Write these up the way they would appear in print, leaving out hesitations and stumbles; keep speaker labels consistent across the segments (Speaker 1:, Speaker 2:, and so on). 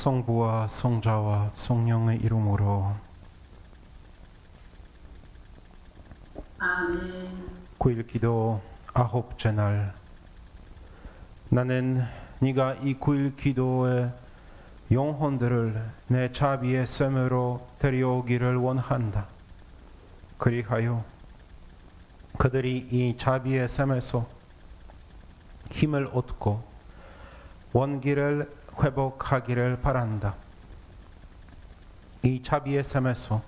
Speaker 1: 성부와 성자와 성령의 이름으로.
Speaker 2: 아멘.
Speaker 1: 9일 기도 아홉째 날. 나는 네가 이 9일 기도의 영혼들을 내 자비의 샘으로 데려오기를 원한다. 그리하여 그들이 이 자비의 샘에서 힘을 얻고 원기를 회복하기를 바란다. 이 자비의 샘에서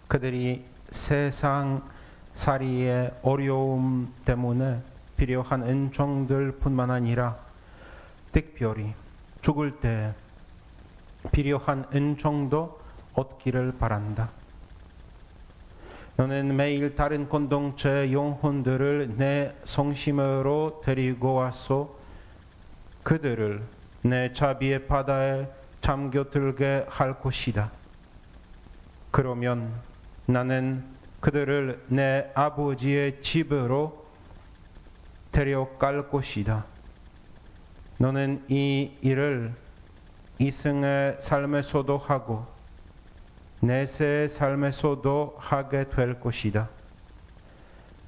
Speaker 1: 그들이 세상 살이의 어려움 때문에 필요한 은총들 뿐만 아니라 특별히 죽을 때 필요한 은총도 얻기를 바란다. 너는 매일 다른 공동체 영혼들을 내 성심으로 데리고 와서 그들을 내 자비의 바다에 잠겨들게 할 것이다. 그러면 나는 그들을 내 아버지의 집으로 데려갈 것이다. 너는 이 일을 이승의 삶에서도 하고 내세의 삶에서도 하게 될 것이다.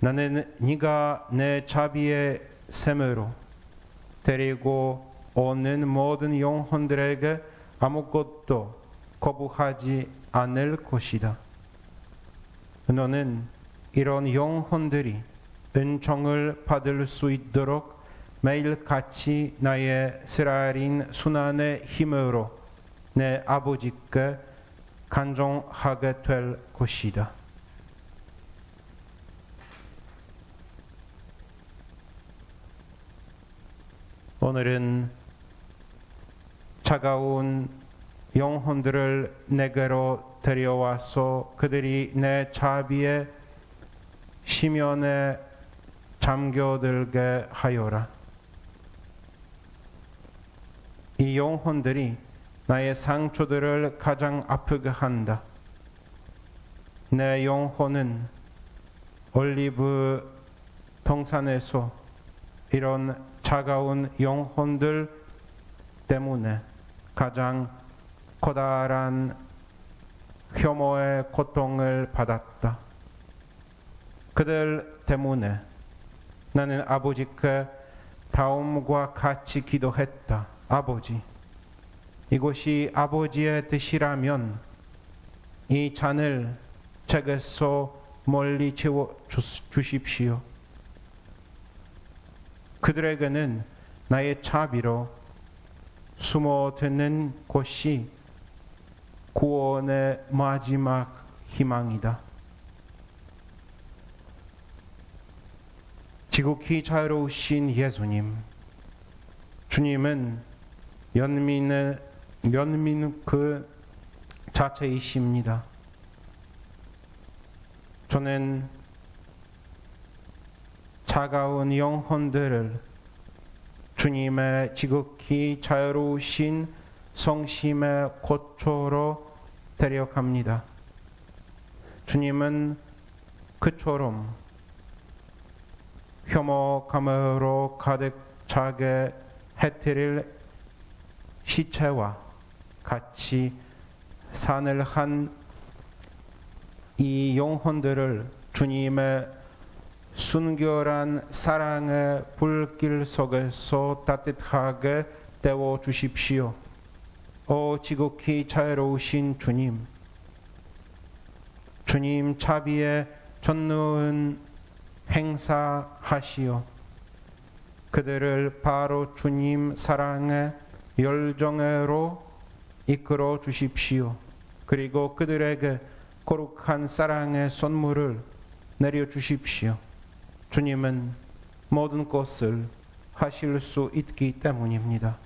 Speaker 1: 나는 네가 내 자비의 샘으로 데리고 오는 모든 영혼들에게 아무것도 거부하지 않을 것이다. 너는 이런 영혼들이 은총을 받을 수 있도록 매일같이 나의 스라린 순환의 힘으로 내 아버지께 간종하게 될 것이다. 오늘은 차가운 영혼들을 내게로 데려와서 그들이 내 자비의 심연에 잠겨들게 하여라. 이 영혼들이 나의 상처들을 가장 아프게 한다. 내 영혼은 올리브 동산에서 이런 차가운 영혼들 때문에 가장 커다란 혐오의 고통을 받았다. 그들 때문에 나는 아버지께 다음과 같이 기도했다. 아버지, 이것이 아버지의 뜻이라면 이 잔을 제게서 멀리 채워 주십시오. 그들에게는 나의 자비로 숨어드는 곳이 구원의 마지막 희망이다. 지극히 자유로우신 예수님, 주님은 연민 그 자체이십니다. 저는 차가운 영혼들을 주님의 지극히 자유로우신 성심의 고초로 데려갑니다. 주님은 그처럼 혐오감으로 가득 차게 해뜨릴 시체와 같이 산을 한 이 영혼들을 주님의 순결한 사랑의 불길 속에서 따뜻하게 데워 주십시오. 오 지극히 자유로우신 주님, 주님 자비의 전능은 행사하시오. 그들을 바로 주님 사랑의 열정으로 이끌어 주십시오. 그리고 그들에게 거룩한 사랑의 선물을 내려주십시오. 주님은 모든 것을 하실 수 있기 때문입니다.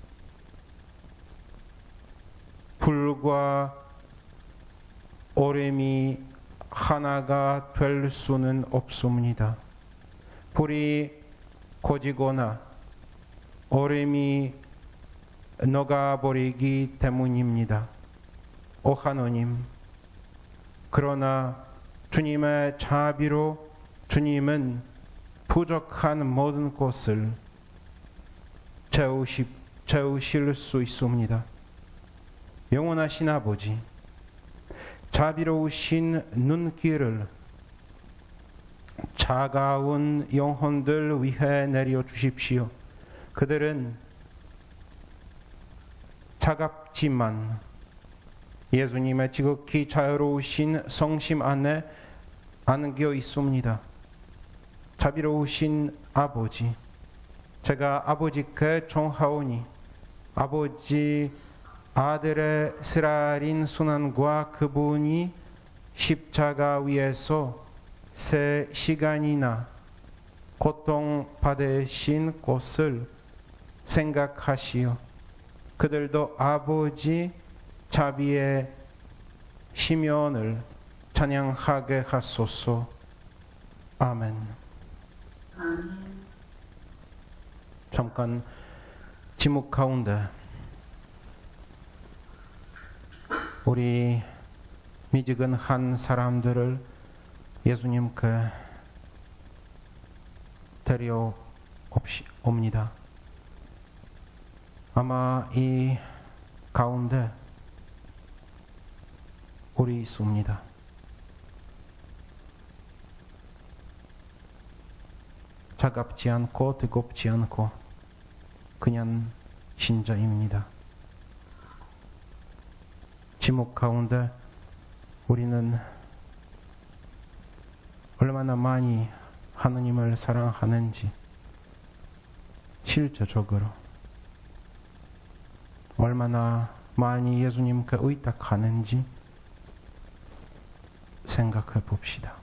Speaker 1: 불과 얼음이 하나가 될 수는 없습니다. 불이 꺼지거나 얼음이 녹아버리기 때문입니다. 오 하나님, 그러나 주님의 자비로 주님은 부족한 모든 것을 채우실 수 있습니다. 영원하신 아버지, 자비로우신 눈길을 차가운 영혼들 위해 내려 주십시오. 그들은 차갑지만 예수님의 지극히 자유로우신 성심 안에 안겨 있습니다. 자비로우신 아버지, 제가 아버지께 청하오니 아버지 아들의 스라린 순환과 그분이 십자가 위에서 3시간이나 고통받으신 것을 생각하시어 그들도 아버지 자비의 시면을 찬양하게 하소서. 아멘.
Speaker 2: 아멘.
Speaker 1: 잠깐 지목 가운데 우리 미지근한 사람들을 예수님께 데려옵니다. 아마 이 가운데 우리 있습니다. 차갑지 않고 뜨겁지 않고 그냥 신자입니다. 지목 가운데 우리는 얼마나 많이 하느님을 사랑하는지 실제적으로 얼마나 많이 예수님께 의탁하는지 생각해 봅시다.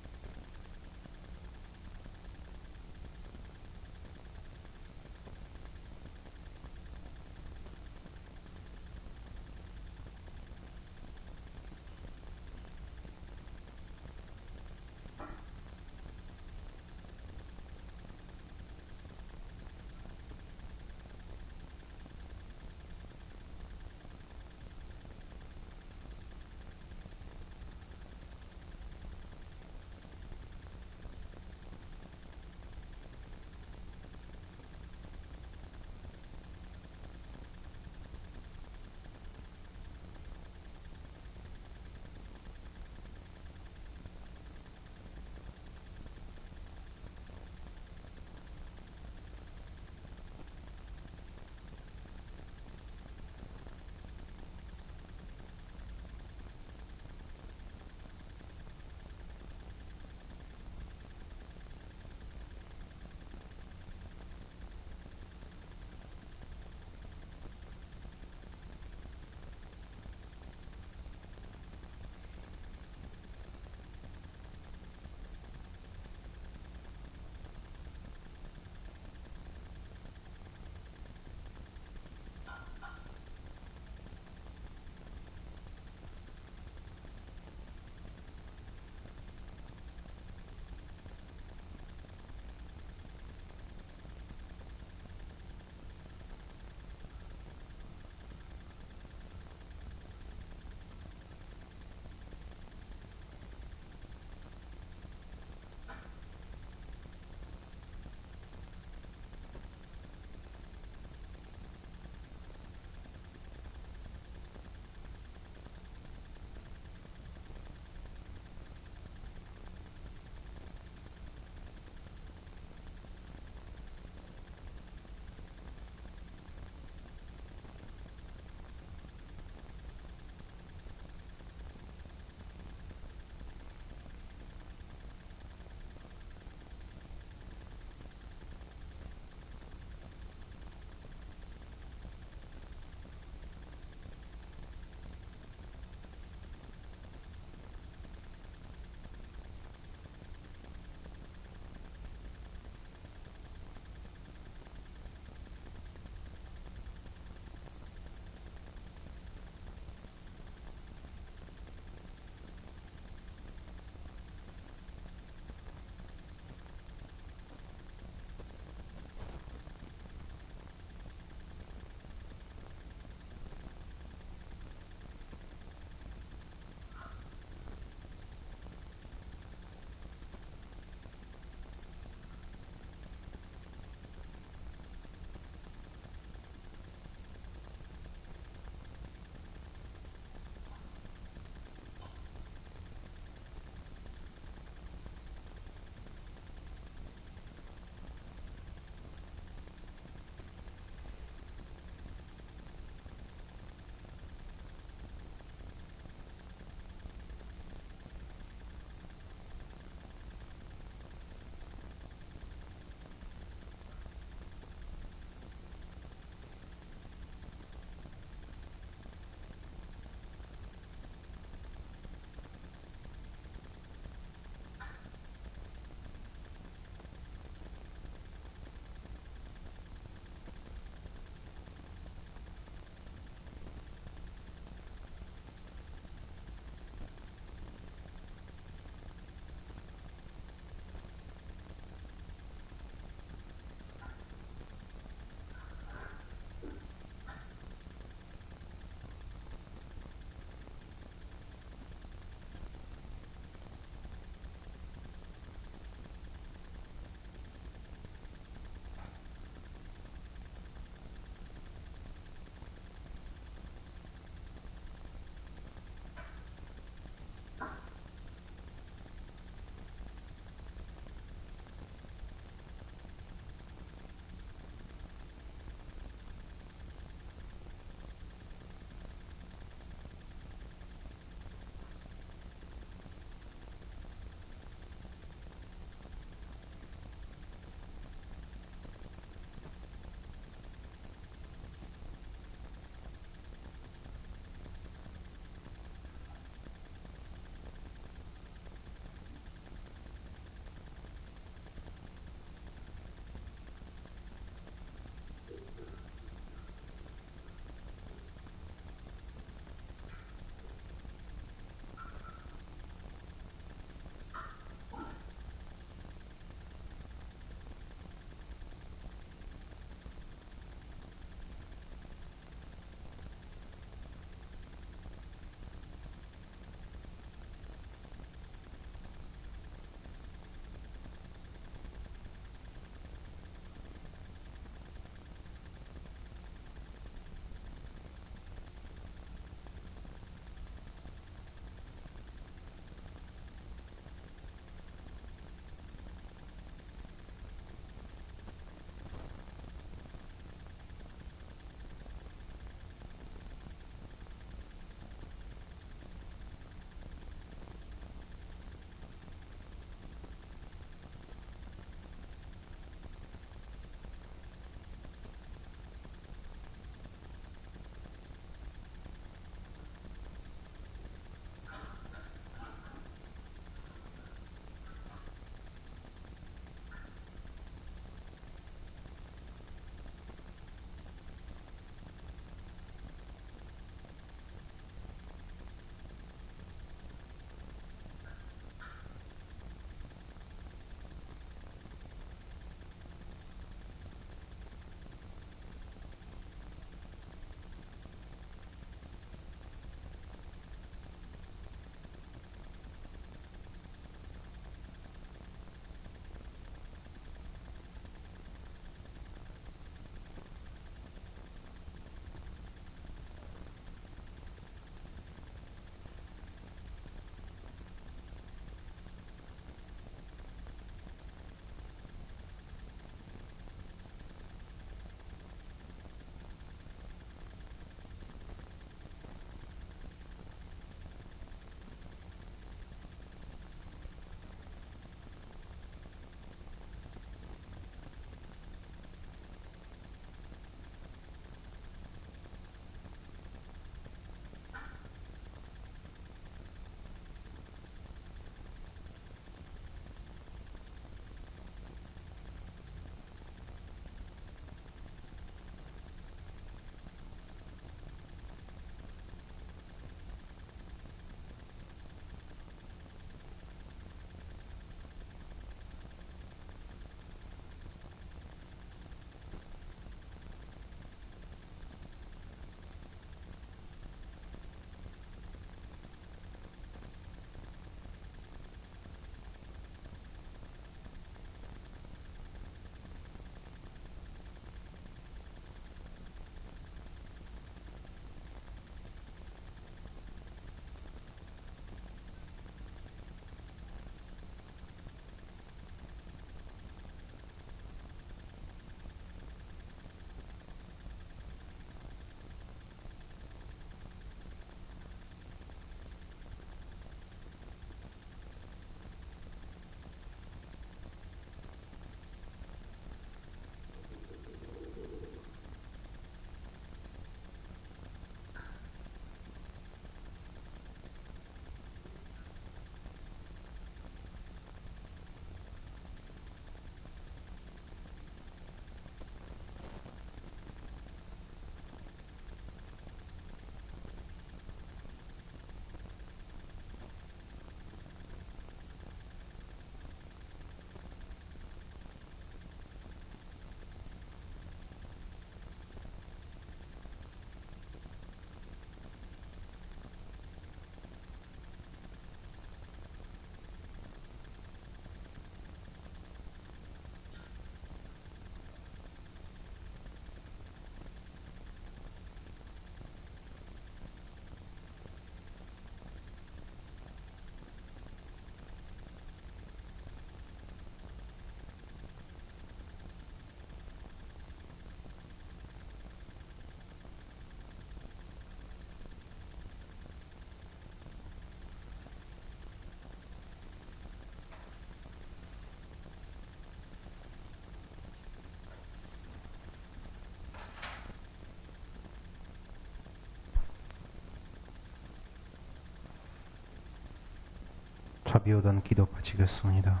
Speaker 1: 비오던 기도 바치겠습니다.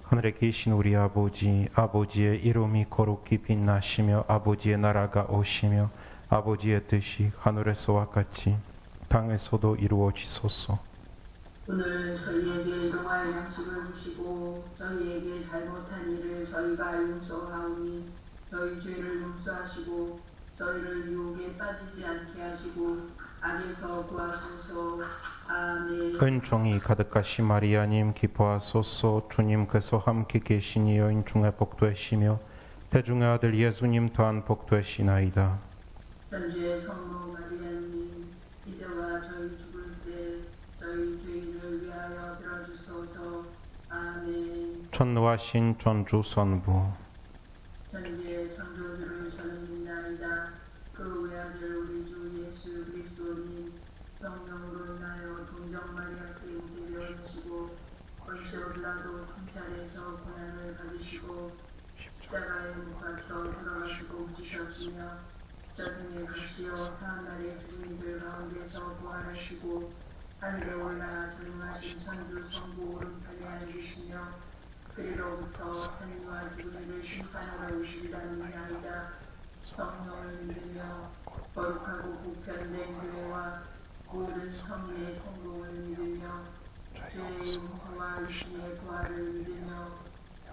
Speaker 1: 하늘에 계신 우리 아버지, 아버지의 이름이 거룩히 빛나시며 아버지의 나라가 오시며 아버지의 뜻이 하늘에서와 같이 땅에서도 이루어지소서.
Speaker 2: 오늘 저희에게 일용할 양식을 주시고 저희에게 잘못한 일을 저희가 용서하오니 저희 죄를 용서하시고 저희를 유혹에 빠지지 않게 하시고 악에서 구하소서. 아멘.
Speaker 1: 은총이 가득하신 마리아님 기뻐하소서. 주님께서 함께 계시니 여인 중에 복되시며 태중의 아들 예수님 또한 복되시나이다.
Speaker 2: 천주의 성모 마리아님 이제와 저희 죽을 때 저희 죄인을 위하여 들어주소서. 아멘.
Speaker 1: 전노하신 전주 선부
Speaker 2: 천지의 창조주를 저는 믿나이다. 그 외아들 우리 주 예수 그리스도님 성령으로 인하여 동정 마리아께 잉태되어 주시고 본시오 빌라도 통찰에서 고난을 받으시고 십자가에 못 박혀 돌아가시고 묻히셨으며 저승에 가시어 사흘날에 죽은 이들 가운데서 부활하시고 하늘에 올라 전능하신 천주 성부 오른편에 앉으시며 그리로부터 생명과 죽은 이를 심판하러 오시리라는 믿나이다. 성령을 믿으며 거룩하고 보편된 교회와 모든 성인의 통공을 믿으며 죄의 용서와 의심의 부활을 믿으며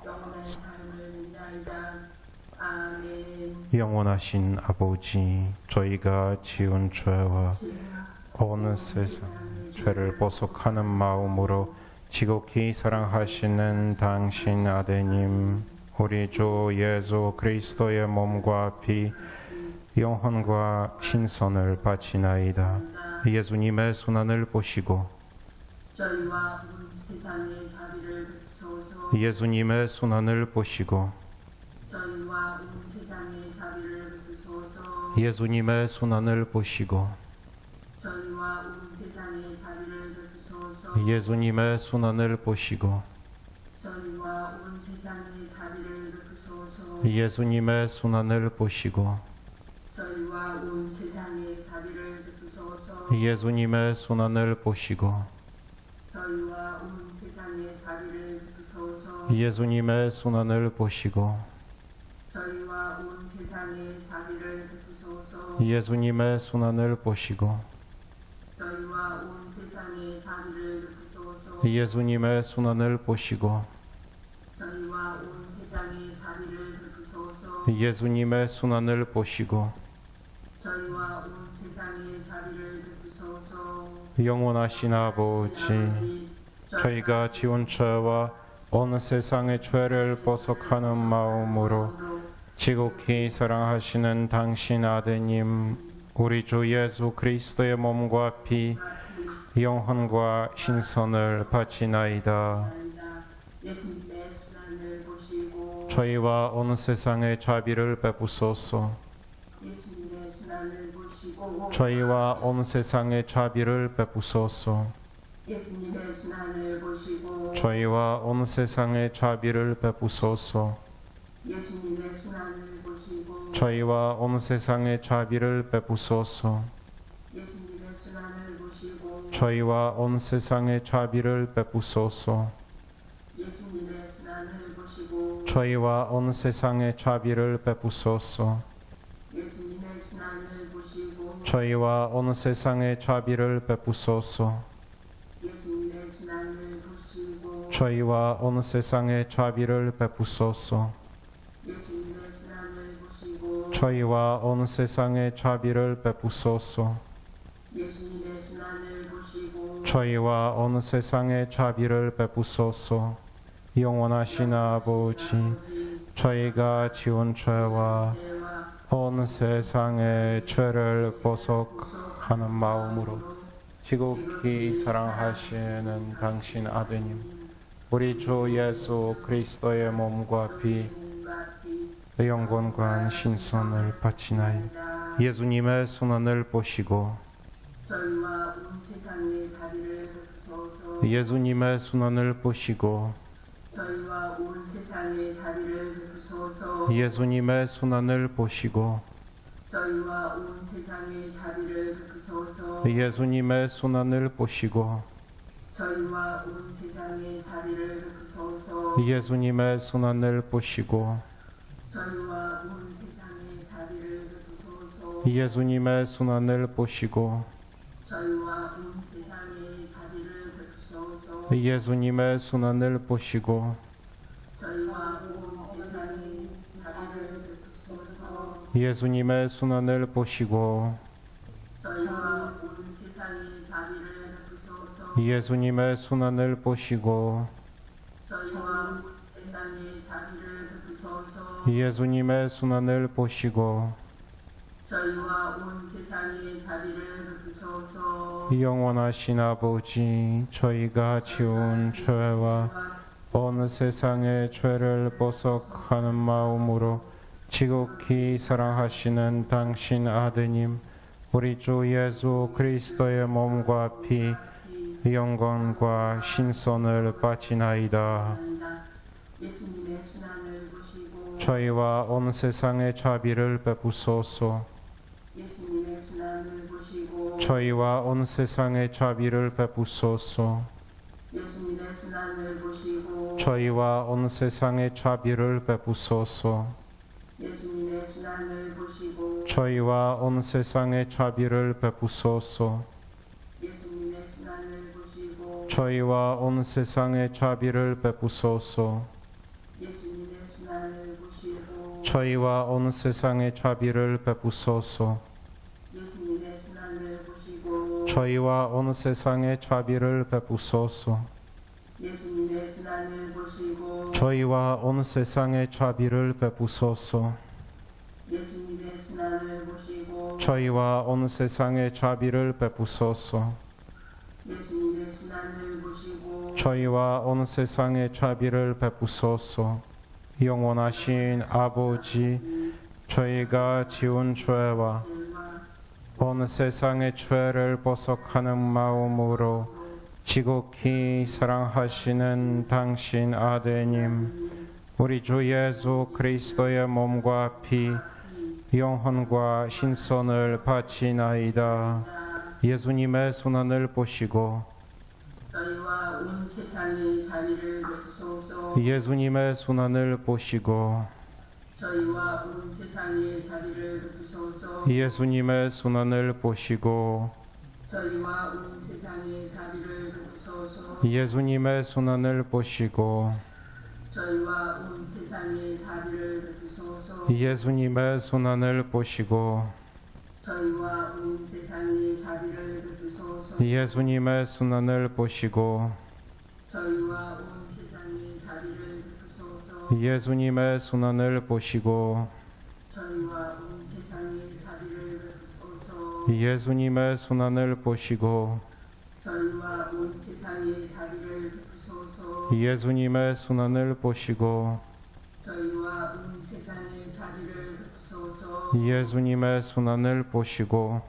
Speaker 2: 영원한 삶을 믿나이다. 아멘.
Speaker 1: 영원하신 아버지, 저희가 지은 죄와 온 세상 죄를 보속하는 마음으로 지극히 사랑하시는 당신 아드님 우리 주 예수 그리스도의 몸과 피 영혼과 신선을 바치나이다. 예수님의 순환을 보시고
Speaker 2: 저희와 온 세상의 자비를 베푸소서.
Speaker 1: 예수님의 순환을 보시고
Speaker 2: 저희와 온 세상의 자비를 베푸소서.
Speaker 1: 예수님의 순환을 보시고
Speaker 2: 저희와 온 세상의 자비를 베푸소서.
Speaker 1: 예수님의 순환을 보시고
Speaker 2: 저희와 온 세상의 자비를 베푸소서.
Speaker 1: 예수님의 순환을 보시고
Speaker 2: 저희와 온 세상의 자비를 베푸소서.
Speaker 1: 예수님의 순환을 보시고
Speaker 2: 저희와 온 세상의 자비를 베푸소서.
Speaker 1: 예수님의 순환을 보시고
Speaker 2: 저희와 온 세상의 자비를 베푸소서.
Speaker 1: 예수님의 순환을 보시고
Speaker 2: 저희와 온 세상의 자비를 베푸소서.
Speaker 1: 예수님의 순환을 보시고
Speaker 2: 저희와 온 세상의 자비를 베푸소서.
Speaker 1: 예수님의 순환을 보시고
Speaker 2: 저희와 온 세상의 자비를 베푸소서.
Speaker 1: 영원하신 아버지, 저희가 지은 죄와 온 세상의 죄를 보속하는 마음으로 지극히 사랑하시는 당신 아드님 우리 주 예수 그리스도의 몸과 피 영혼과 신선을 바치나이다.
Speaker 2: 예수님의 순환을 보시고
Speaker 1: 저희와 온 세상의 자비를 베푸소서.
Speaker 2: 예수님의 순환을 보시고
Speaker 1: 저희와 온 세상의 자비를 베푸소서.
Speaker 2: 예수님의 순환을 보시고
Speaker 1: 저희와 온 세상의 자비를 베푸소서.
Speaker 2: 예수님의 순환을 보시고
Speaker 1: 저희와 온 세상의 자비를 베푸소서.
Speaker 2: 예수님의 순환을 보시고
Speaker 1: 저희와 온 세상의 자비를 베푸소서.
Speaker 2: 예수님의 순환을 보시고
Speaker 1: 저희와 온 세상의 자비를 베푸소서.
Speaker 2: 예수님의 순환을 보시고
Speaker 1: 저희와 온 세상의 자비를 베푸소서.
Speaker 2: 예수님의 순환을 보시고
Speaker 1: 저희와 온 세상의 자비를 베푸소서.
Speaker 2: 예수님의 순환을 보시고
Speaker 1: 저희와 온 세상의 자비를 베푸소서.
Speaker 2: 예수님의 순환을 보시고
Speaker 1: 저희와 온 세상의 자비를 베푸소서. 영원하신 아버지, 저희가 지은 죄와 온 세상의 죄를 보속하는 마음으로 지극히 사랑하시는 당신 아드님 우리 주 예수 그리스도의 몸과 피 영광과 신선을 바치나이다. 예수님의 순환을 보시고
Speaker 2: 저희와 온 세상의 자비를 베푸소서.
Speaker 1: 예수님의 순환을 보시고
Speaker 2: 저희와 온 세상의 자비를 베푸소서.
Speaker 1: 예수님의 순환을 보시고
Speaker 2: 저희와 온 세상의 자비를 베푸소서.
Speaker 1: 예수님의 순환을 보시고
Speaker 2: 저희와 온 세상의 자비를 베푸소서.
Speaker 1: 예수님의 순환을 보시고
Speaker 2: 저희와 온 세상의 자비를 베푸소서.
Speaker 1: 예수님의 순환을 보시고
Speaker 2: 저희와 온 세상의 자비를 베푸소서.
Speaker 1: 예수님의 순환을 보시고
Speaker 2: 저희와 온 세상의 자비를 베푸소서.
Speaker 1: 예수님의 순환을 보시고
Speaker 2: 저희와 온 세상의 자비를 베푸소서.
Speaker 1: 예수님의 순환을 보시고
Speaker 2: 저희와 온 세상의 자비를 베푸소서.
Speaker 1: 예수님의 순환을 보시고
Speaker 2: 저희와 온 세상의 자비를 베푸소서.
Speaker 1: 영원하신 아버지, 저희가 지은 죄와 온 세상의 죄를 보석하는 마음으로 지극히 사랑하시는 당신 아드님 우리 주 예수 그리스도의 몸과 피 영광과 신선을 바치나이다.
Speaker 2: 예수님의 순환을 보시고
Speaker 1: 저희와 온 세상의 자비를 베푸소서.
Speaker 2: 예수님의 순환을 보시고
Speaker 1: 저희와 온 세상의 자비를 베푸소서.
Speaker 2: 예수님의 순환을 보시고
Speaker 1: 저희와 온 세상의 자비를 베푸소서.
Speaker 2: 예수님의 순환을 보시고
Speaker 1: 저희와 온 세상의 자비를 베푸소서.
Speaker 2: 예수님의 순환을 보시고
Speaker 1: 저희와 온 세상의 자비를 베푸소서.
Speaker 2: 예수님의 순환을 보시고
Speaker 1: 저희와 온 세상의 자비를 베푸소서.
Speaker 2: 예수님의 순환을 보시고
Speaker 1: 저희와 온 세상의 자비를 베푸소서.
Speaker 2: 예수님의 순환을 보시고
Speaker 1: 저희와 온 세상의 자비를 베푸소서.
Speaker 2: 예수님의 순환을 보시고
Speaker 1: 저희와 온 세상의 자비를 베푸소서.
Speaker 2: 예수님의 순환을 보시고
Speaker 1: 저희와 온 세상의 자비를 베푸소서. 영원하신 아버지, 저희가 지은 죄와 온 세상의 죄를 보석하는 마음으로 지극히 사랑하시는 당신 아드님 우리 주 예수 그리스도의 몸과 피 영혼과 신선을 바치나이다. 예수님의 순환을 보시고
Speaker 2: 저희와 온 세상의 자비를 베푸소서.
Speaker 1: 예수님의 순환을 보시고
Speaker 2: 저희와 온 세상의 자비를 베푸소서.
Speaker 1: 예수님의 순환을 보시고
Speaker 2: 저희와 온 세상의 자비를 베푸소서.
Speaker 1: 예수님의 순환을 보시고
Speaker 2: 저희와 온 세상의 자비를 베푸소서.
Speaker 1: 예수님의 순환을 보시고
Speaker 2: 저희와 온 세상의 자비를 베푸소서.
Speaker 1: 예수님의 순환을 보시고
Speaker 2: 저희와 온 세상의 자비를 베푸소서.
Speaker 1: 예수님의 순환을 보시고
Speaker 2: 저희와 온 세상의 자비를 베푸소서.
Speaker 1: 예수님의 순환을 보시고
Speaker 2: 저희와 온 세상의 자비를 베푸소서.
Speaker 1: 예수님의 순환을 보시고
Speaker 2: 저희와 온 세상의 자비를 베푸소서.
Speaker 1: 예수님의 순환을 보시고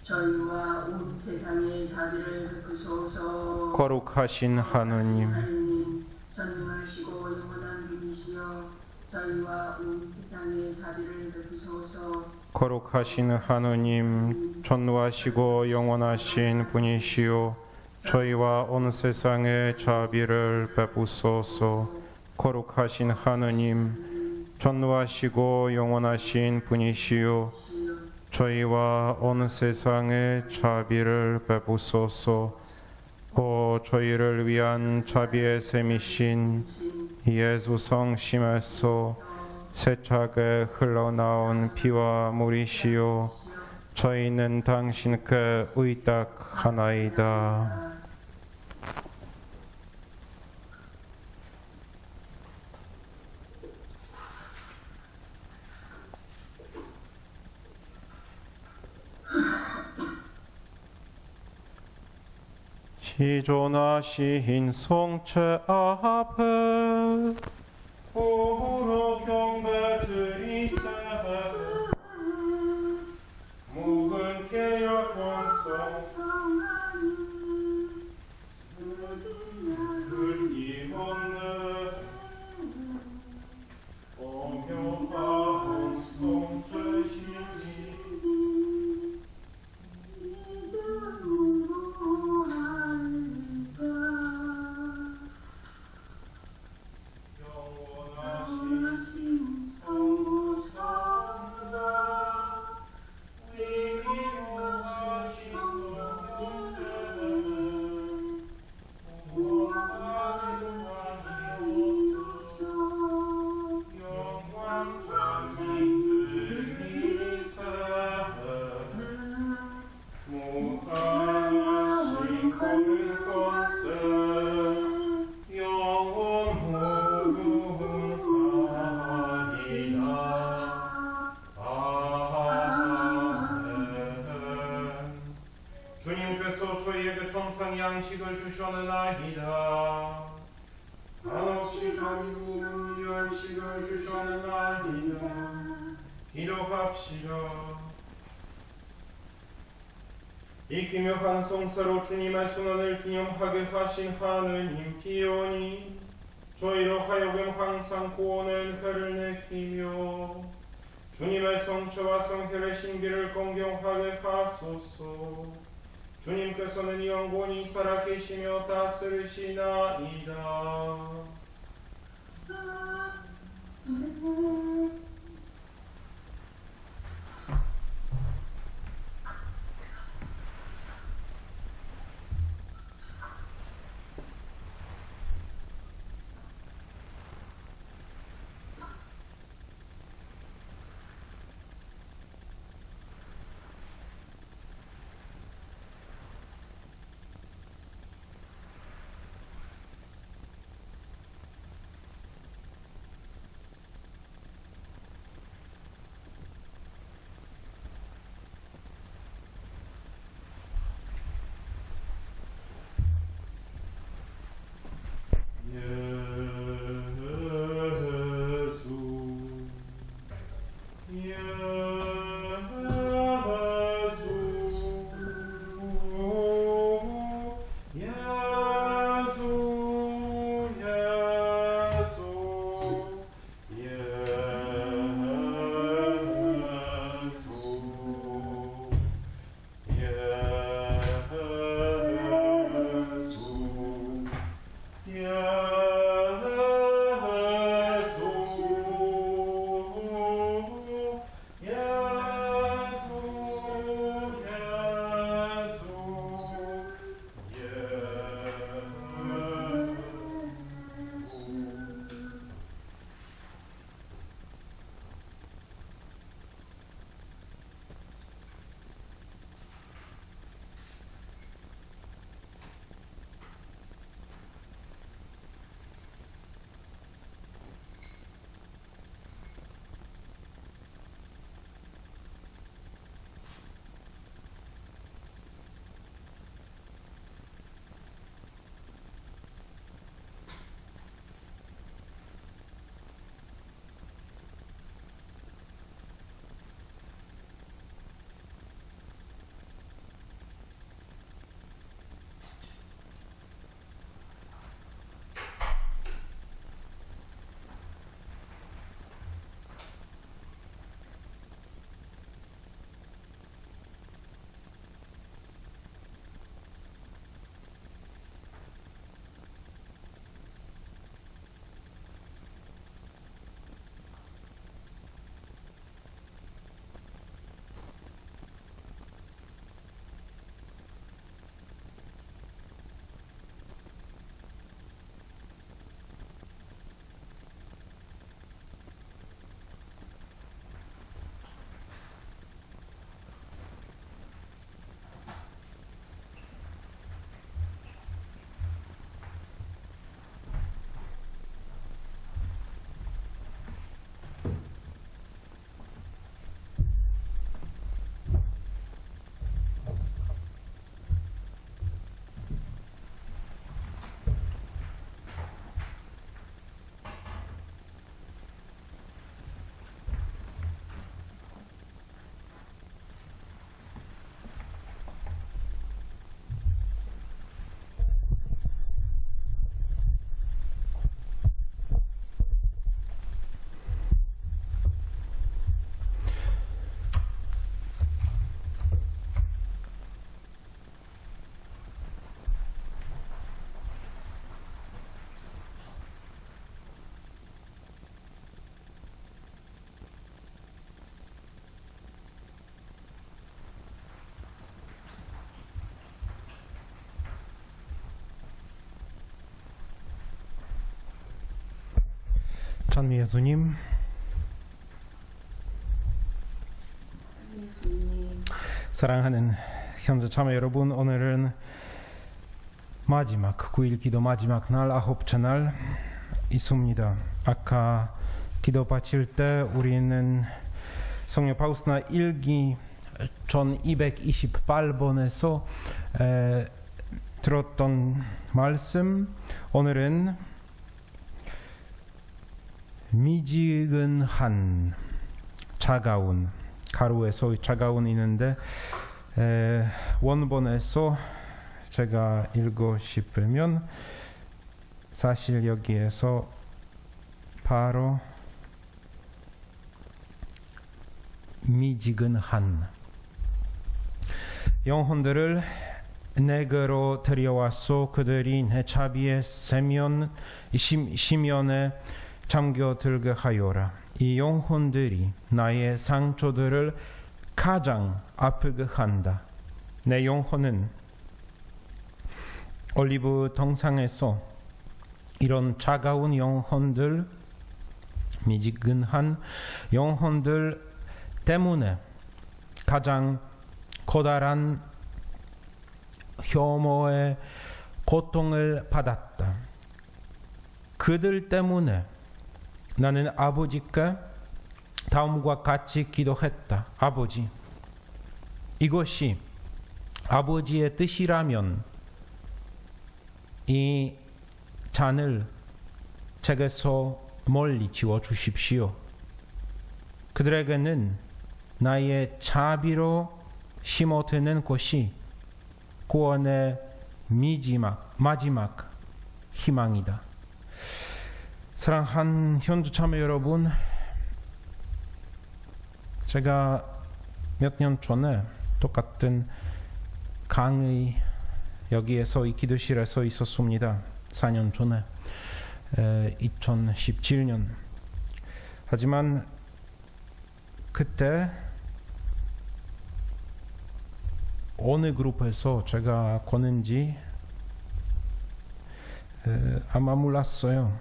Speaker 2: 저희와 온 세상의 자비를 베푸소서.
Speaker 1: 거룩하신 하느님
Speaker 2: 하느님 전능하시고 영원한 분이시여 저희와 온 세상의 자비를 베푸소서.
Speaker 1: 거룩하신 하느님 전능하시고 영원하신 분이시요 저희와 온 세상의 자비를 베푸소서. 거룩하신 하느님 전능하시고 영원하신 분이시요 저희와 온 세상의 자비를 베푸소서. 오 저희를 위한 자비의 셈이신 예수 성심에서 세차게 흘러나온 피와 물이시요 저희는 당신께 의탁하나이다. 시존하신 성체 앞에 우로 경배드리세 묵은 깨어본 슬기없네 오묘한 성체시니 하나씩 큰 것은 영원 무궁하리라. 아멘. 주님께서 저희에게 정상 양식을 주셨느나이다. 한없이 감사한 양식을 주셨느나이다. 기도합시다. 이 기묘한 성사로 주님의 순환을 기념하게 하신 하느님 기원이 저희로 하여금 항상 구원의 은혜를 느끼며 주님의 성처와 성혈의 신비를 공경하게 하소서. 주님께서는 영원히 살아계시며 다스리시나이다.
Speaker 3: 참 예수님,
Speaker 2: 예수님,
Speaker 3: 사랑하는
Speaker 1: 현재 참여 여러분, 오늘은 마지막 9일 기도 마지막 날, 9째 날 있습니다. 아까 기도 바칠 때 우리는 성령 파우스나 일기 1228번에서 들었던 말씀, 오늘은 미지근한 차가운, 가루에서 차가운 있는데 원본에서 제가 읽고 싶으면 사실 여기에서 바로 미지근한 영혼들을 내게로 데려와서 그들이 내 자비의 심연에 잠겨들게 하여라. 이 영혼들이 나의 상처들을 가장 아프게 한다. 내 영혼은 올리브 동상에서 이런 차가운 영혼들, 미지근한 영혼들 때문에 가장 커다란 혐오의 고통을 받았다. 그들 때문에 나는 아버지께 다음과 같이 기도했다. 아버지, 이것이 아버지의 뜻이라면 이 잔을 제게서 멀리 지워 주십시오. 그들에게는 나의 자비로 심어드는 것이 구원의 마지막 희망이다. 사랑한 현주 참여 여러분, 제가 몇 년 전에 똑같은 강의 여기에서 이 기도실에서 있었습니다. 4년 전에 2017년. 하지만 그때 어느 그룹에서 제가 거는지 아마 몰랐어요.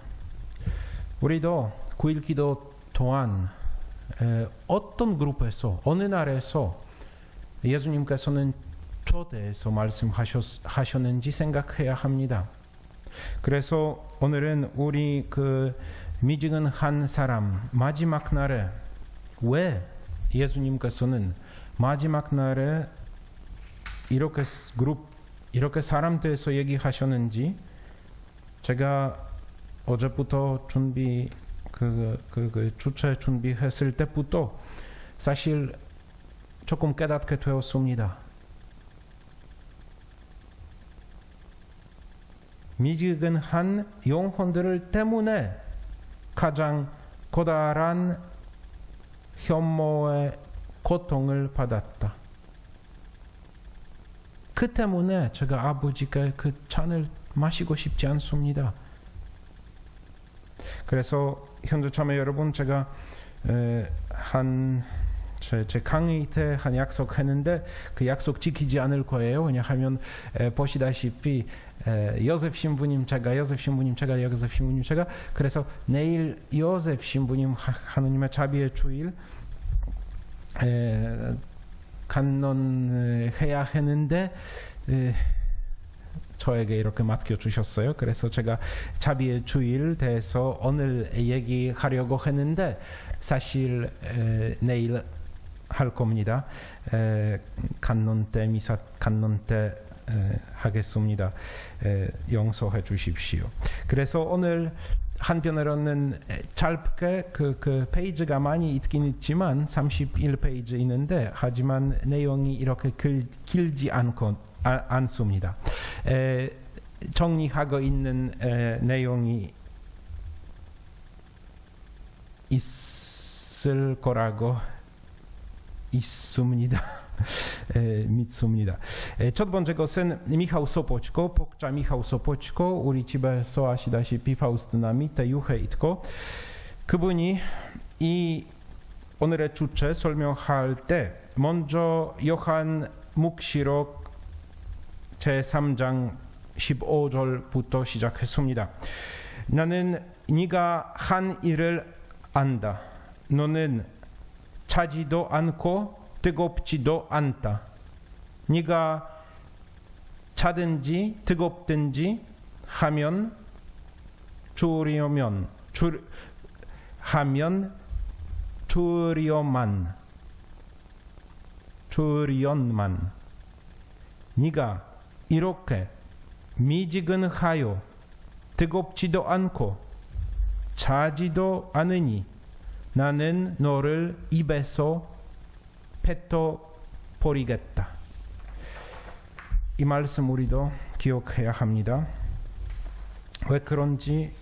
Speaker 1: 우리도 9일 기도 동안 어떤 그룹에서 어느 나라에서 예수님께서는 초대해서 말씀하셨는지 생각해야 합니다. 그래서 오늘은 우리 그 미지근한 사람 마지막 날에 왜 예수님께서는 마지막 날에 이렇게 사람들에서 얘기하셨는지 제가 어제부터 주체 준비했을 때부터 사실 조금 깨닫게 되었습니다. 미지근한 영혼들 때문에 가장 커다란 혐오의 고통을 받았다. 그 때문에 제가 아버지께 그 잔을 마시고 싶지 않습니다. 그래서 현재 참여 여러분, 제가 제 강의 때 한 약속했는데 그 약속 지키지 않을 거예요. 왜냐하면 보시다시피 요셉 신부님 제가 그래서 내일 요셉 신부님 하느님의 자비의 주일 간론해야 했는데 저에게 이렇게 맡겨주셨어요. 그래서 제가 자비의 주일 대해서 오늘 얘기하려고 했는데 사실 내일 할 겁니다. 간론 때 하겠습니다. 용서해 주십시오. 그래서 오늘 한편으로는 짧게 그 페이지가 많이 있긴 있지만 31페이지 있는데 하지만 내용이 이렇게 길지 않습니다. 정리하고 있는 내용이 있을 거라고 있습니다. 믿습니다. 첫 번째 것은 미chał Sopoćko, 복자 미chał Sopoćko, 우리 집에서 아시다시피 파우스티나 밑에 유해 있고, 그분이 이 오늘의 주제 설명할 때 먼저 요한 묵시록 제3장 15절부터 시작했습니다. 나는 네가 한 일을 안다. 너는 차지도 않고 뜨겁지도 않다. 네가 차든지 뜨겁든지 하면 주려만 네가 이렇게 미지근하여 뜨겁지도 않고 차지도 않으니 나는 너를 입에서 뱉어버리겠다. 이 말씀 우리도 기억해야 합니다. 왜 그런지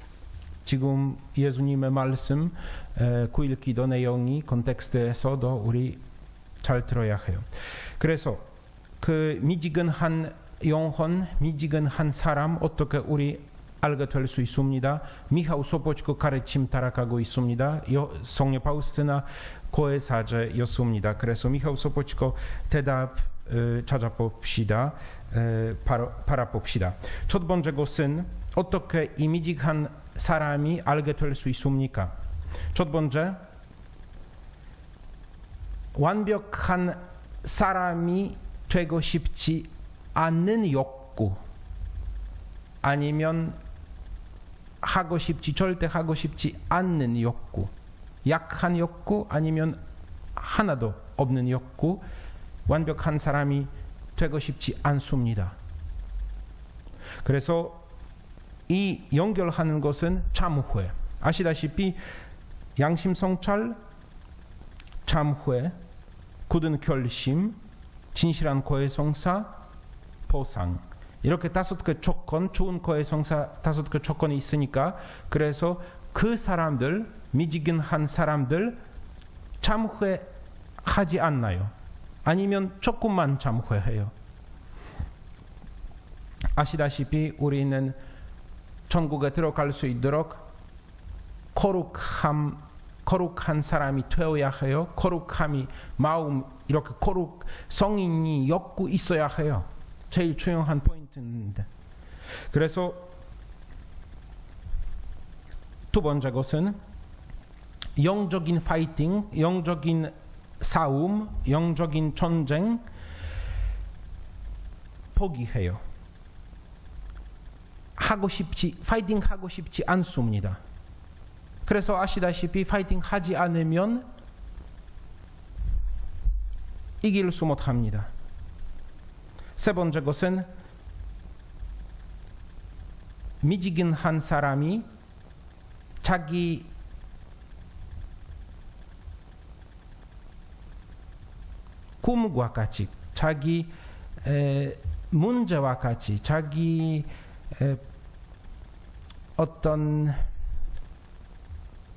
Speaker 1: 지금 예수님의 말씀 9일 기도 내용이 컨텍스트에서도 우리 잘 들어야 해요. 그래서 그 미지근한 영혼, 미지근한 사람 어떻게 우리 알게 될 수 있습니다. 미하우 소포치코 가르침 따라가고 있습니다. 성녀 파우스티나 고해 사제였습니다. 그래서 미하우 소포치코 대답 찾아봅시다. 바라봅시다. 첫 번째 것은 어떻게 이 미지근한 사람이 알게 될 수 있습니까? 첫 번째, 완벽한 사람이 되고 싶지 않는 욕구, 아니면 절대 하고 싶지 않는 욕구, 약한 욕구, 아니면 하나도 없는 욕구, 완벽한 사람이 되고 싶지 않습니다. 그래서 이 연결하는 것은 참회. 아시다시피 양심 성찰, 참회, 굳은 결심, 진실한 고해성사, 보상. 이렇게 5개 조건, 좋은 고해성사 5개 조건이 있으니까 그래서 그 사람들, 미지근한 사람들 참회하지 않나요? 아니면 조금만 참회해요. 아시다시피 우리는 천국에 들어갈 수 있도록 거룩한 사람이 되어야 해요. 거룩함이 마음 이렇게 성인이 욕구 있어야 해요. 제일 중요한 포인트인데. 그래서 두 번째 것은 영적인 파이팅, 영적인 싸움, 영적인 전쟁 포기해요. 파이팅 하고 싶지 않습니다. 그래서 아시다시피 파이팅 하지 않으면 이길 수 못합니다. 세 번째 것은 미지근한 사람이 자기 꿈과 같이, 자기 문제와 같이, 자기 어떤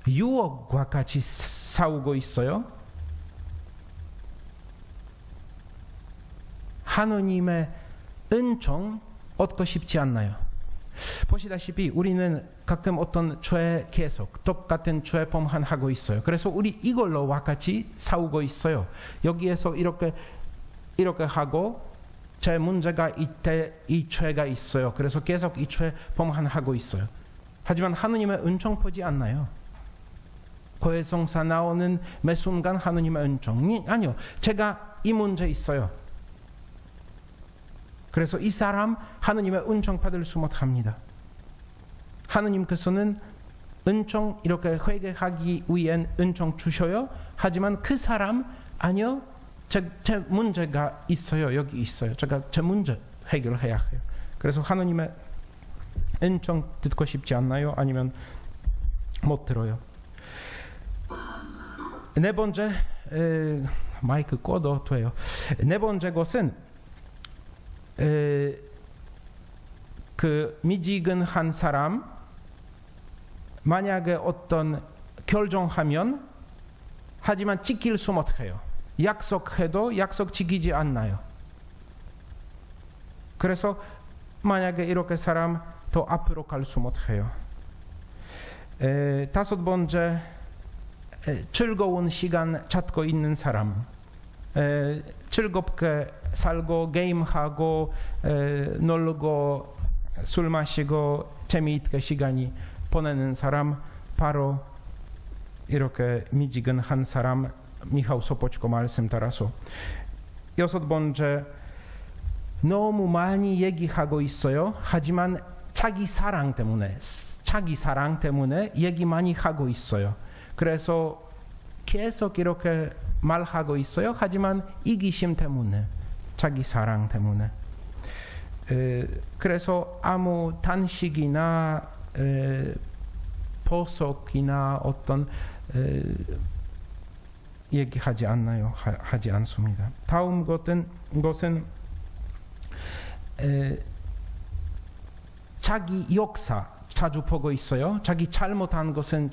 Speaker 1: 유혹과 같이 싸우고 있어요. 하느님의 은총 얻고 싶지 않나요? 보시다시피 우리는 가끔 어떤 죄 계속 똑같은 죄 범하고 있어요. 그래서 우리 이걸로 같이 싸우고 있어요. 여기에서 이렇게 하고 제 문제가 이때 이 죄가 있어요. 그래서 계속 이 죄 범하고 있어요. 하지만 하느님의 은총 보지 않나요? 고해성사 나오는 매 순간 하느님의 은총. 아니요. 제가 이 문제 있어요. 그래서 이 사람 하느님의 은총 받을 수 못합니다. 하느님께서는 은총 이렇게 회개하기 위한 은총 주셔요. 하지만 그 사람 아니요. 제 문제가 있어요. 여기 있어요. 제가 제 문제 해결해야 해요. 그래서 하느님의 은총 듣고 싶지 않나요? 아니면 못 들어요. 네 번째, 마이크 꺼도 돼요. 네 번째 것은 그 미지근한 사람 만약에 어떤 결정하면 하지만 지킬 수 못해요. 약속해도 약속 지키지 않나요? 그래서 만약에 이렇게 사람 더 앞으로 갈 수 못해요. 다섯 번째, 즐거운 시간 찾고 있는 사람. 즐겁게 살고 게임하고 놀고 술 마시고 재미있게 시간이 보내는 사람, 바로 이렇게 미지근한 사람, 미하우 소포치코 말씀 따라서. 여섯 번째, 너무 많이 얘기하고 있어요. 하지만 자기 사랑 때문에 얘기 많이 하고 있어요. 그래서 계속 이렇게 말하고 있어요. 하지만 이기심 때문에, 자기 사랑 때문에. 그래서 아무 단식이나 보석이나 어떤 얘기하지 않나요? 하지 않습니다. 다음 것은 자기 역사 자주 보고 있어요. 자기 잘못한 것은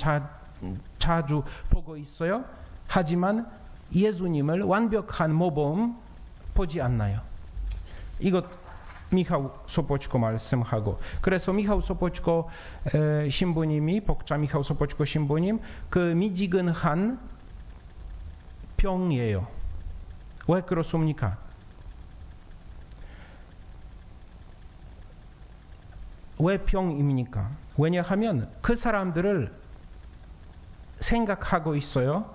Speaker 1: 자주 보고 있어요. 하지만 예수님을 완벽한 모범 보지 않나요? 이것 미하일 소포치코 말씀하고, 그래서 미하일 소포치코 신부님이, 복자 미하일 소포치코 신부님, 그 미지근한 병이에요. 왜 그렇습니까? 왜 병입니까? 왜냐하면 그 사람들을 생각하고 있어요.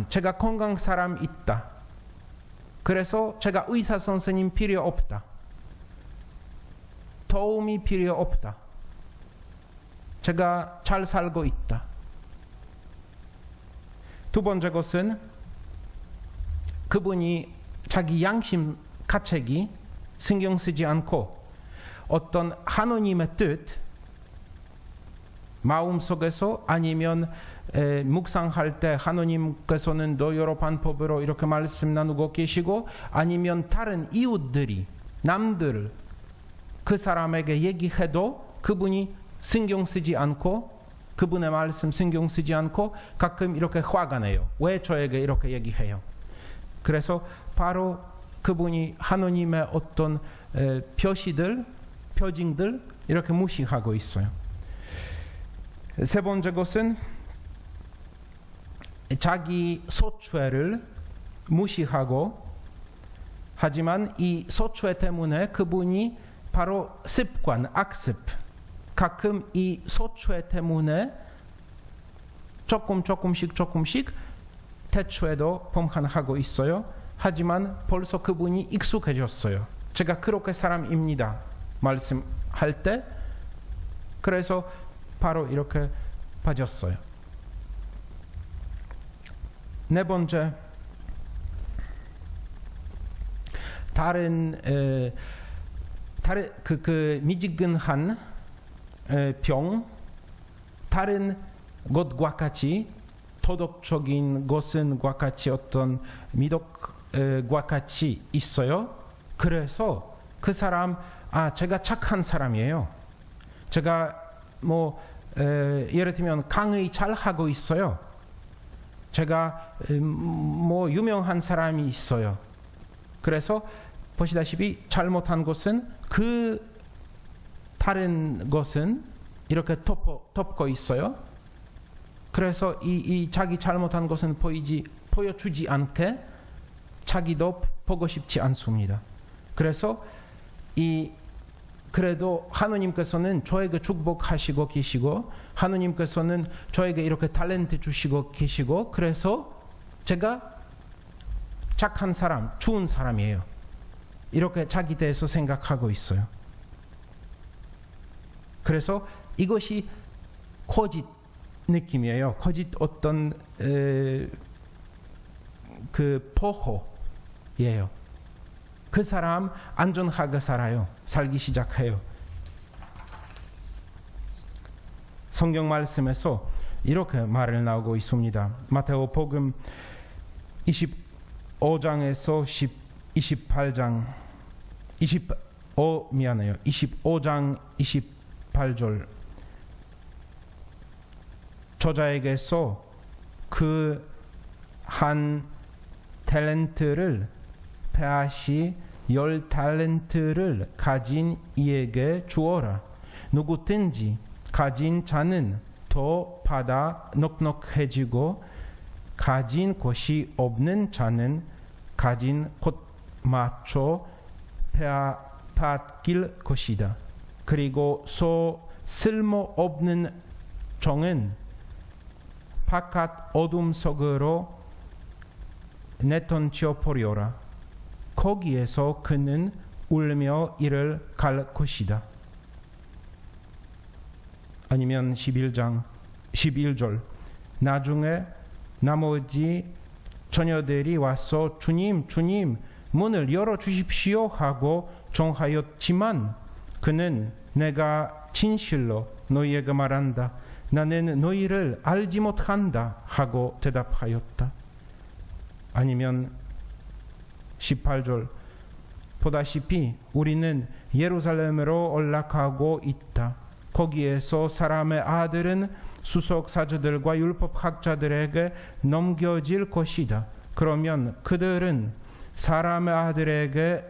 Speaker 1: 제가 건강한 사람 있다. 그래서 제가 의사 선생님 필요 없다. 도움이 필요 없다. 제가 잘 살고 있다. 두 번째 것은 그분이 자기 양심 가책이 신경 쓰지 않고 어떤 하느님의 뜻 마음속에서, 아니면 묵상할 때 하느님께서는 너 여러 방법으로 이렇게 말씀 나누고 계시고, 아니면 다른 이웃들이, 남들 그 사람에게 얘기해도 그분이 신경 쓰지 않고, 그분의 말씀 신경 쓰지 않고 가끔 이렇게 화가 나요. 왜 저에게 이렇게 얘기해요? 그래서 바로 그분이 하느님의 어떤 표징들 이렇게 무시하고 있어요. 세 번째 것은 자기 소취를 무시하고, 하지만 이 소취 때문에 그분이 바로 습관, 악습, 가끔 이 소취 때문에 조금씩 대추에도 범한하고 있어요. 하지만 벌써 그분이 익숙해졌어요. 제가 그렇게 사람입니다 말씀할 때, 그래서 바로 이렇게 빠졌어요. 네 번째, 다른 미지근한 병, 다른 것과 같이, 도덕적인 것과 같이, 어떤 미덕과 같이 있어요. 그래서 그 사람, 제가 착한 사람이에요. 제가 예를 들면 강의 잘 하고 있어요. 제가 유명한 사람이 있어요. 그래서 보시다시피 잘못한 것은 그 다른 것은 이렇게 덮고 있어요. 그래서 이 자기 잘못한 것은 보여주지 않게 자기도 보고 싶지 않습니다. 그래서 그래도 하느님께서는 저에게 축복하시고 계시고, 하느님께서는 저에게 이렇게 탤런트 주시고 계시고, 그래서 제가 착한 사람, 좋은 사람이에요. 이렇게 자기 대해서 생각하고 있어요. 그래서 이것이 거짓 느낌이에요. 거짓 어떤 그 보호예요. 그 사람 안전하게 살기 시작해요. 성경 말씀에서 이렇게 말을 나오고 있습니다. 마태오 복음 25장에서 25장 28절. 저자에게서 그 한 탤런트를 빼앗이 10탤런트를 가진 이에게 주어라. 누구든지 가진 자는 더 받아 넉넉해지고, 가진 것이 없는 자는 가진 것 맞춰 빼앗길 것이다. 그리고 쓸모없는 종은 바깥 어둠 속으로 내던져 버려라. 거기에서 그는 울며 이를 갈 것이다. 아니면 11장 11절 나중에 나머지 처녀들이 와서 주님 주님 문을 열어주십시오 하고 청하였지만 그는 내가 진실로 너희에게 말한다. 나는 너희를 알지 못한다 하고 대답하였다. 아니면 18절 보다시피 우리는 예루살렘으로 올라가고 있다. 거기에서 사람의 아들은 수석사제들과 율법학자들에게 넘겨질 것이다. 그러면 그들은 사람의 아들에게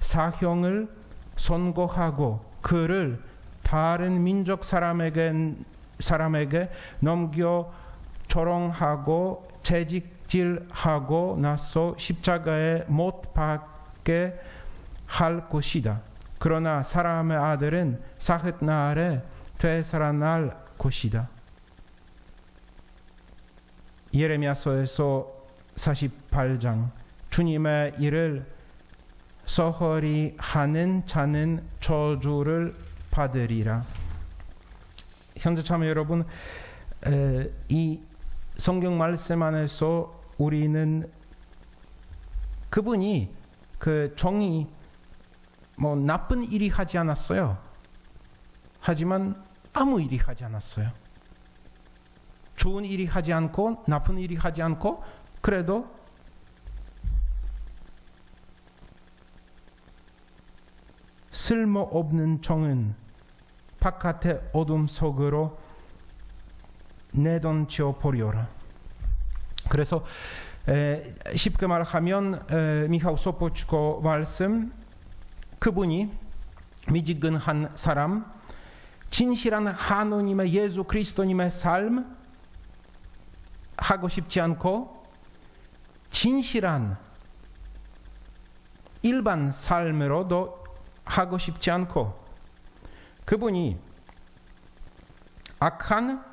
Speaker 1: 사형을 선고하고 그를 다른 민족 사람에게 넘겨 조롱하고 채찍질하고 나서 십자가에 못 박게 할 것이다. 그러나 사람의 아들은 사흘날에 되살아날 것이다. 예레미야서에서 48장 주님의 일을 소홀히 하는 자는 저주를 받으리라. 현재 참여 여러분, 이 성경 말씀 안에서 우리는 그분이 그 종이 뭐 나쁜 일이 하지 않았어요. 하지만 아무 일이 하지 않았어요. 좋은 일이 하지 않고 나쁜 일이 하지 않고 그래도 쓸모없는 종은 바깥의 어둠 속으로 내던져 버려라. 그래서 쉽게 말하면 미하일 소포츠코 말씀 그분이 미지근한 사람 진실한 하느님의 예수 그리스도님의 삶 하고 싶지 않고 진실한 일반 삶으로도 하고 싶지 않고 그분이 악한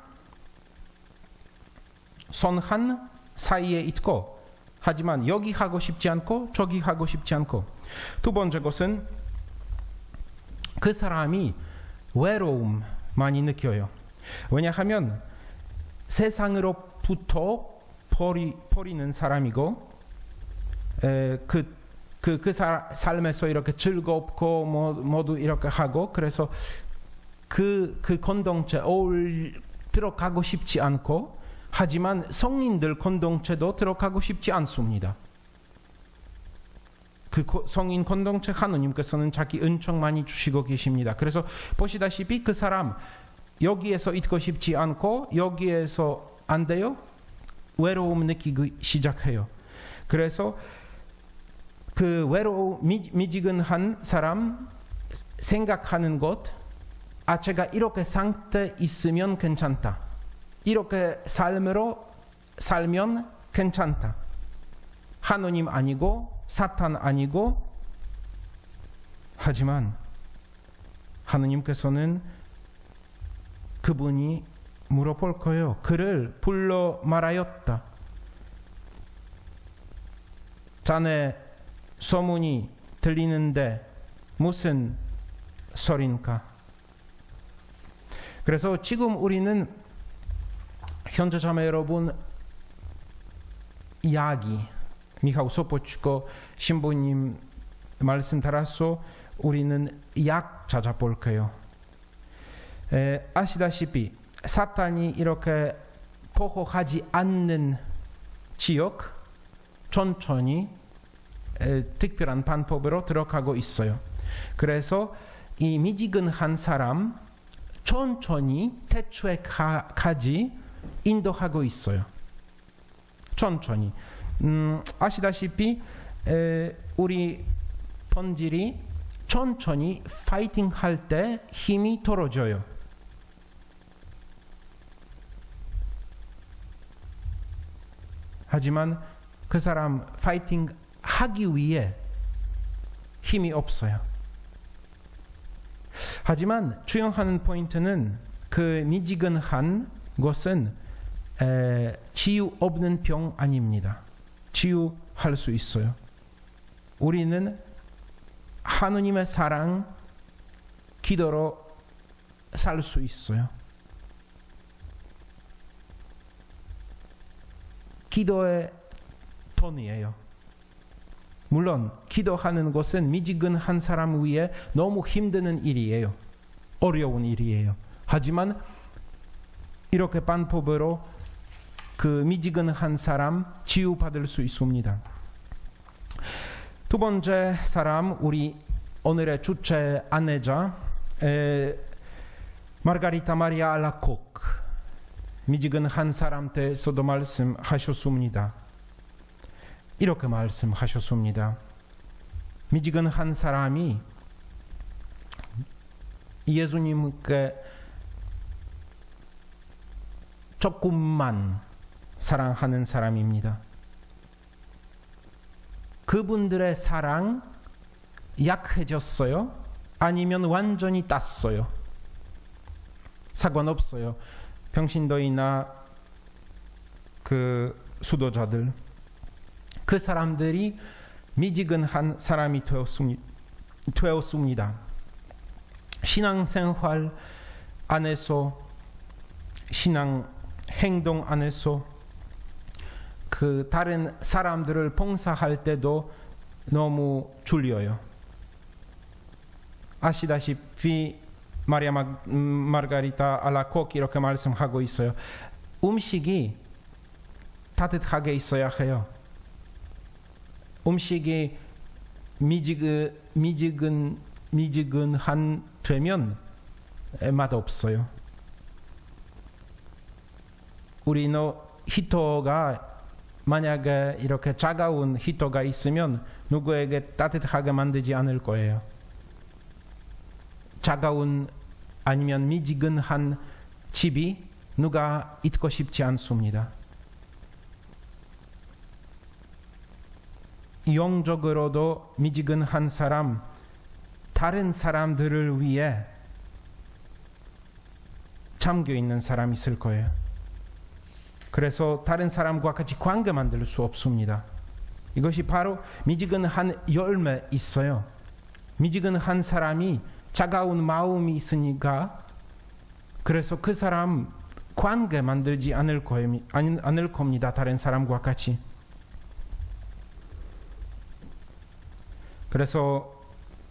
Speaker 1: 선한 사이에 있고 하지만 여기 하고 싶지 않고 저기 하고 싶지 않고 두 번째 것은 그 사람이 외로움 많이 느껴요. 왜냐하면 세상으로부터 버리는 사람이고 그 삶에서 이렇게 즐겁고 모두 이렇게 하고 그래서 그 공동체 들어가고 싶지 않고 하지만 성인들 공동체도 들어가고 싶지 않습니다. 그 성인 공동체 하느님께서는 자기 은총 많이 주시고 계십니다. 그래서 보시다시피 그 사람 여기에서 있고 싶지 않고 여기에서 안 돼요. 외로움 느끼기 시작해요. 그래서 그 미지근한 사람 생각하는 것, 제가 이렇게 상태 있으면 괜찮다. 이렇게 삶으로 살면 괜찮다. 하느님 아니고 사탄 아니고 하지만 하느님께서는 그분이 물어볼 거예요. 그를 불러 말하였다. 자네 소문이 들리는데 무슨 소린가? 그래서 지금 우리는 현재 자매 여러분 이야기 미하일 소포츠코 신부님 말씀 따라서 우리는 약 찾아볼 거예요. 아시다시피 사탄이 이렇게 보호하지 않는 지역 천천히 특별한 방법으로 들어가고 있어요. 그래서 이 미지근한 사람 천천히 태초에까지 인도하고 있어요. 천천히. 아시다시피 우리 본질이 천천히 파이팅 할 때 힘이 떨어져요. 하지만 그 사람 파이팅 하기 위해 힘이 없어요. 하지만 주의하는 포인트는 그 미지근한 것은 치유 없는 병 아닙니다. 치유할 수 있어요. 우리는 하느님의 사랑, 기도로 살 수 있어요. 기도의 돈이에요. 물론 기도하는 것은 미지근한 사람 위에 너무 힘드는 일이에요. 어려운 일이에요. 하지만 이렇게 방법으로 그 미지근한 사람 치유받을 수 있습니다. 두 번째 사람, 우리 오늘의 주체 아내자 마르가리타 마리아 알라콕, 미지근한 사람한테서도 말씀하셨습니다. 이렇게 말씀하셨습니다. 미지근한 사람이 예수님께 조금만 사랑하는 사람입니다. 그분들의 사랑 약해졌어요? 아니면 완전히 땄어요? 상관없어요. 평신도이나 그 수도자들, 그 사람들이 미지근한 사람이 되었습니다. 신앙생활 안에서, 신앙 행동 안에서 그 다른 사람들을 봉사할 때도 너무 졸려요. 아시다시피 마르가리타 알라콕 이렇게 말씀하고 있어요. 음식이 따뜻하게 있어야 해요. 음식이 미지근한 되면 맛없어요. 우리는 히터가 만약에 이렇게 차가운 히터가 있으면 누구에게 따뜻하게 만들지 않을 거예요. 차가운 아니면 미지근한 집이 누가 있고 싶지 않습니다. 영적으로도 미지근한 사람, 다른 사람들을 위해 잠겨 있는 사람이 있을 거예요. 그래서 다른 사람과 같이 관계 만들 수 없습니다. 이것이 바로 미지근한 열매 있어요. 미지근한 사람이 차가운 마음이 있으니까 그래서 그 사람 관계 만들지 않을 겁니다. 다른 사람과 같이. 그래서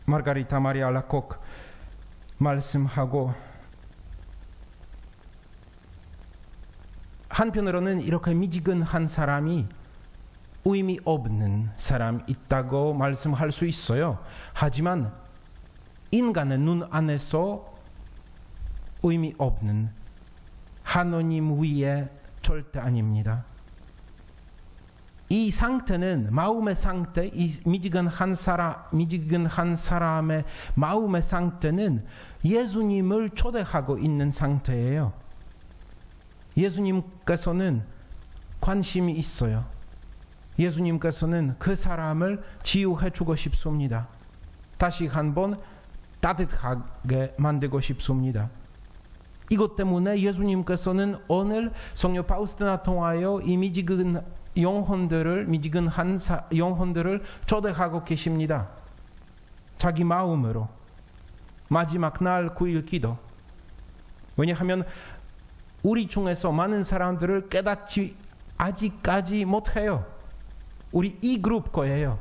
Speaker 1: 마르가리타 마리아 알라콕 말씀하고, 한편으로는 이렇게 미지근한 사람이 의미 없는 사람이 있다고 말씀할 수 있어요. 하지만 인간의 눈 안에서 의미 없는, 하느님 위에 절대 아닙니다. 이 상태는, 마음의 상태, 이 미지근한 사람의 마음의 상태는 예수님을 초대하고 있는 상태예요. 예수님께서는 관심이 있어요. 예수님께서는 그 사람을 치유해 주고 싶습니다. 다시 한번 따뜻하게 만들고 싶습니다. 이것 때문에 예수님께서는 오늘 성령 파우스티나 통하여 이 미지근한 영혼들을 초대하고 계십니다. 자기 마음으로. 마지막 날 9일 기도. 왜냐하면 우리 중에서 많은 사람들을 깨닫지 아직까지 못해요. 우리 이 그룹 거예요.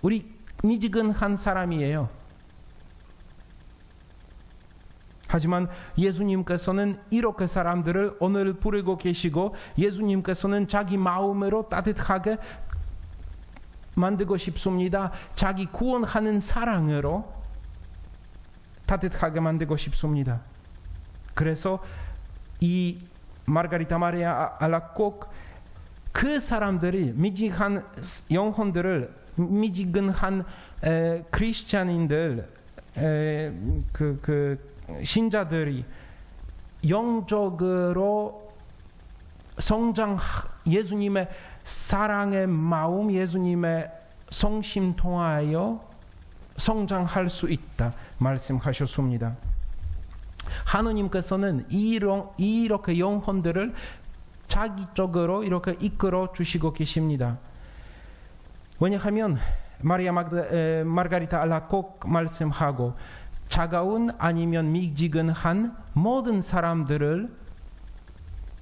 Speaker 1: 우리 미지근한 사람이에요. 하지만 예수님께서는 이렇게 사람들을 오늘 부르고 계시고, 예수님께서는 자기 마음으로 따뜻하게 만들고 싶습니다. 자기 구원하는 사랑으로 따뜻하게 만들고 싶습니다. 그래서 이 마르가리타 마리아 알라콕, 그 사람들이 미지근한 영혼들을, 미지근한 크리스찬인들, 신자들이 영적으로 예수님의 사랑의 마음, 예수님의 성심 통하여 성장할 수 있다 말씀하셨습니다. 하느님께서는 이렇게 영혼들을 자기 쪽으로 이렇게 이끌어 주시고 계십니다. 왜냐하면 마르가리타 알라콕 말씀하고 차가운 아니면 미지근한 모든 사람들을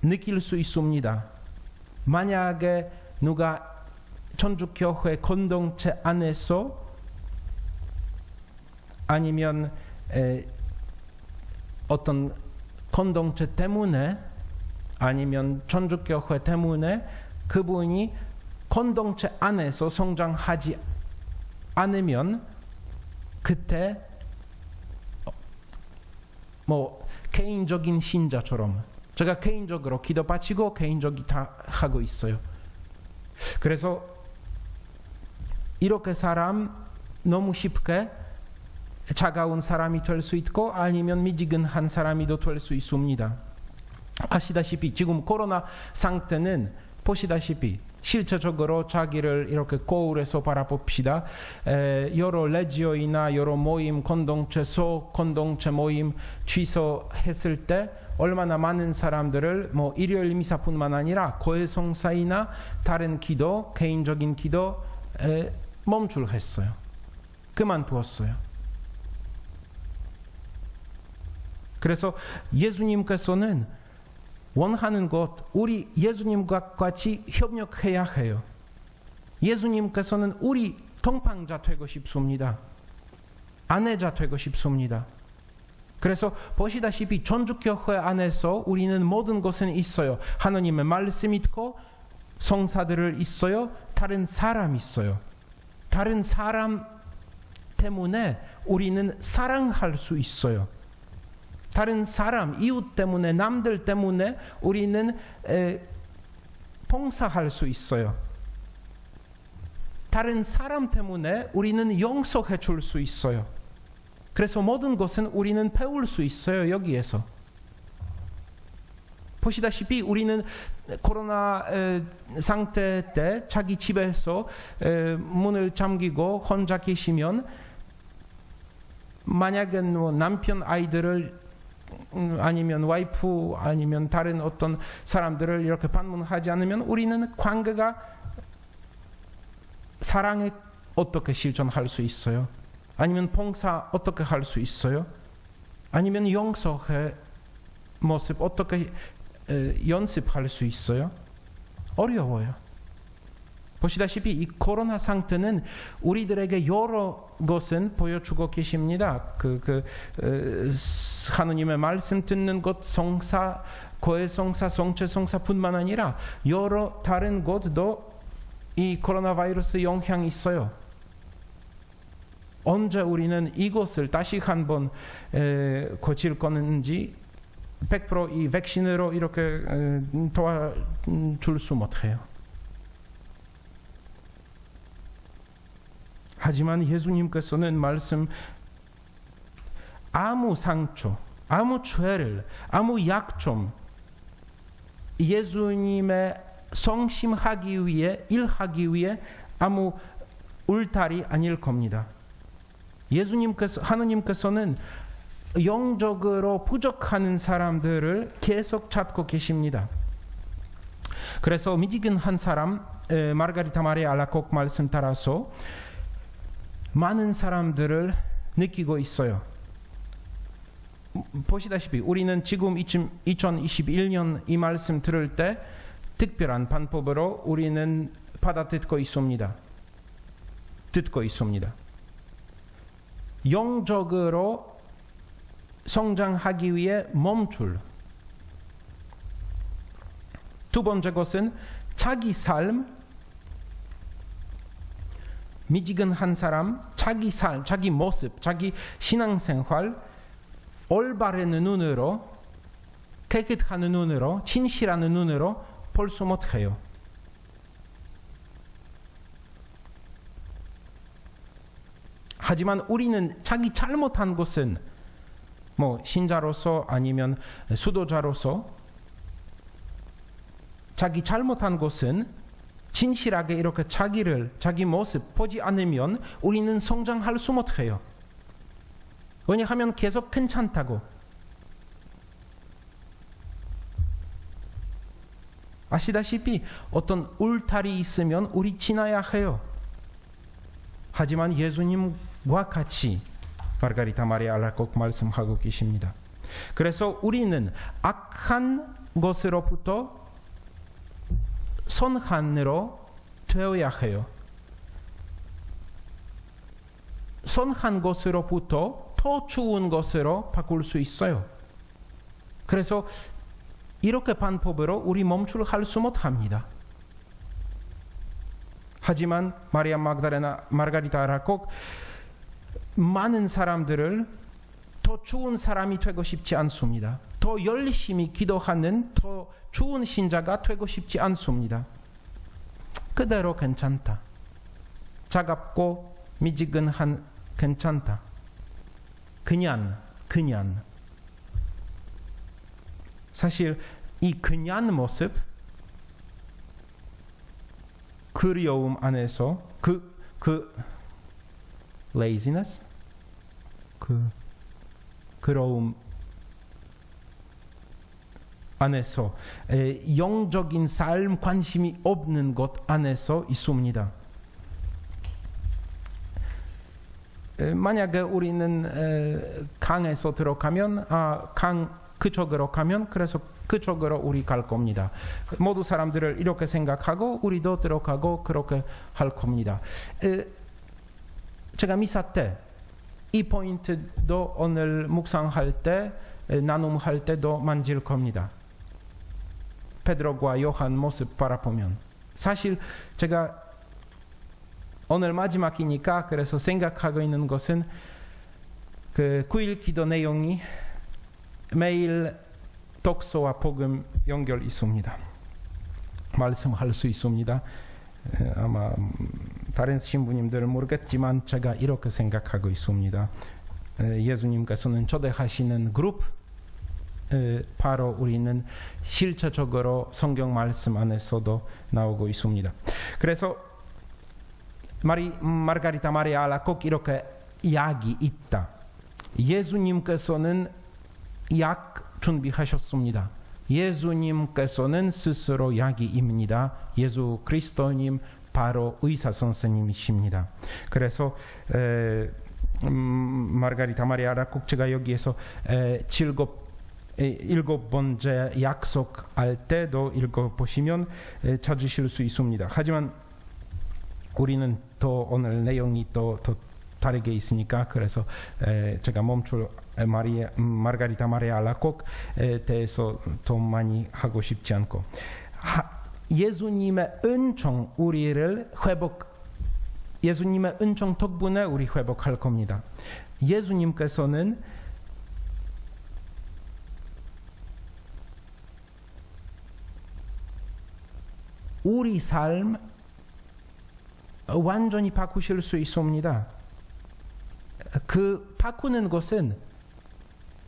Speaker 1: 느낄 수 있습니다. 만약에 누가 천주교회 공동체 안에서 아니면 어떤 공동체 때문에 아니면 천주교회 때문에 그분이 공동체 안에서 성장하지 않으면 그때 뭐 개인적인 신자처럼 제가 개인적으로 기도 바치고 개인적이 다 하고 있어요. 그래서 이렇게 사람 너무 쉽게 차가운 사람이 될 수 있고 아니면 미지근한 사람이 될 수 있습니다. 아시다시피 지금 코로나 상태는 보시다시피 실제적으로 자기를 이렇게 거울에서 바라봅시다. 여러 레지오이나 여러 모임, 공동체, 소공동체 모임 취소했을 때 얼마나 많은 사람들을 뭐 일요일 미사뿐만 아니라 고해성사이나 다른 기도, 개인적인 기도 멈출했어요. 그만두었어요. 그래서 예수님께서는 원하는 것, 우리 예수님과 같이 협력해야 해요. 예수님께서는 우리 동방자 되고 싶습니다. 아내자 되고 싶습니다. 그래서 보시다시피 천주교회 안에서 우리는 모든 것은 있어요. 하나님의 말씀 있고 성사들을 있어요. 다른 사람 있어요. 다른 사람 때문에 우리는 사랑할 수 있어요. 다른 사람, 이웃 때문에, 남들 때문에 우리는 봉사할 수 있어요. 다른 사람 때문에 우리는 용서해 줄 수 있어요. 그래서 모든 것은 우리는 배울 수 있어요, 여기에서. 보시다시피 우리는 코로나 상태 때 자기 집에서 문을 잠기고 혼자 계시면 만약에 뭐 남편 아이들을 아니면 와이프 아니면 다른 어떤 사람들을 이렇게 방문하지 않으면 우리는 관계가 사랑에 어떻게 실천할 수 있어요? 아니면 봉사 어떻게 할 수 있어요? 아니면 용서의 모습 어떻게 연습할 수 있어요? 어려워요. 보시다시피 이 코로나 상태는 우리들에게 여러 것은 보여주고 계십니다. 하느님의 말씀 듣는 것, 성사, 고해성사, 성체성사뿐만 아니라 여러 다른 것도 이 코로나 바이러스 영향이 있어요. 언제 우리는 이것을 다시 한번 고칠 건지 100% 이 백신으로 이렇게 도와줄 수 못해요. 하지만 예수님께서는 말씀 아무 상처, 아무 죄를, 아무 약점 예수님의 성심하기 위해, 일하기 위해 아무 울타리 아닐 겁니다. 하나님께서는 영적으로 부족한 사람들을 계속 찾고 계십니다. 그래서 미지근한 사람, 마르가리타 마리아 알라콕 말씀 따라서 많은 사람들을 느끼고 있어요. 보시다시피 우리는 지금 2021년 이 말씀 들을 때 특별한 방법으로 우리는 받아듣고 있습니다. 듣고 있습니다. 영적으로 성장하기 위해 멈출. 두 번째 것은 자기 삶, 미지근한 사람, 자기 삶, 자기 모습, 자기 신앙생활 올바른 눈으로, 깨끗한 눈으로, 진실한 눈으로 볼 수 못해요. 하지만 우리는 자기 잘못한 것은 뭐 신자로서 아니면 수도자로서 자기 잘못한 것은 진실하게 이렇게 자기 모습 보지 않으면 우리는 성장할 수 못해요. 왜냐하면 계속 괜찮다고. 아시다시피 어떤 울타리 있으면 우리 지나야 해요. 하지만 예수님과 같이 마르가리타 마리아 알라콕 말씀하고 계십니다. 그래서 우리는 악한 것으로부터 선한으로 되어야 해요. 선한 것으로부터 더 좋은 것으로 바꿀 수 있어요. 그래서 이렇게 방법으로 우리 멈출할 수 못합니다. 하지만 마리아 magdalena 마르가리타 알라콕 많은 사람들을 더 좋은 사람이 되고 싶지 않습니다. 더 열심히 기도하는 더 좋은 신자가 되고 싶지 않습니다. 그대로 괜찮다. 차갑고 미지근한 괜찮다. 그냥 사실 이 그냥 모습 그리움 안에서 그 laziness 그러움 안에서 영적인 삶 관심이 없는 것 안에서 있습니다. 만약에 우리는 강에서 들어가면 강 그쪽으로 가면 그래서 그쪽으로 우리 갈 겁니다. 모두 사람들을 이렇게 생각하고 우리도 들어가고 그렇게 할 겁니다. 제가 미사 때 이 포인트도 오늘 묵상할 때 나눔할 때도 만질 겁니다. 베드로와 요한 모습 바라보면 사실 제가 오늘 마지막이니까 그래서 생각하고 있는 것은 그 9일 기도 내용이 매일 독서와 복음 연결 있습니다. 말씀할 수 있습니다. 아마 다른 신부님들은 모르겠지만 제가 이렇게 생각하고 있습니다. 예수님께서는 초대하시는 그룹 바로 우리는 실체적으로 성경 말씀 안에서도 나오고 있습니다. 그래서 마르가리타 마리아 알라콕 이렇게 약이 있다. 예수님께서는 약 준비하셨습니다. 예수님께서는 스스로 약이입니다. 예수 그리스도님 바로 의사 선생님이십니다. 그래서 마르가리타 마리아 알라콕 제가 여기에서 일곱 번째 약속할 때도 읽어보시면 찾으실 수 있습니다. 하지만 우리는 또 오늘 내용이 또 다르게 있으니까 그래서 제가 멈출 마르가리타 마리아 알라콕에 대해서 더 많이 하고 싶지 않고 예수님의 은총 우리를 예수님의 은총 덕분에 우리 회복할 겁니다. 예수님께서는 우리 삶 완전히 바꾸실 수 있습니다. 그 바꾸는 것은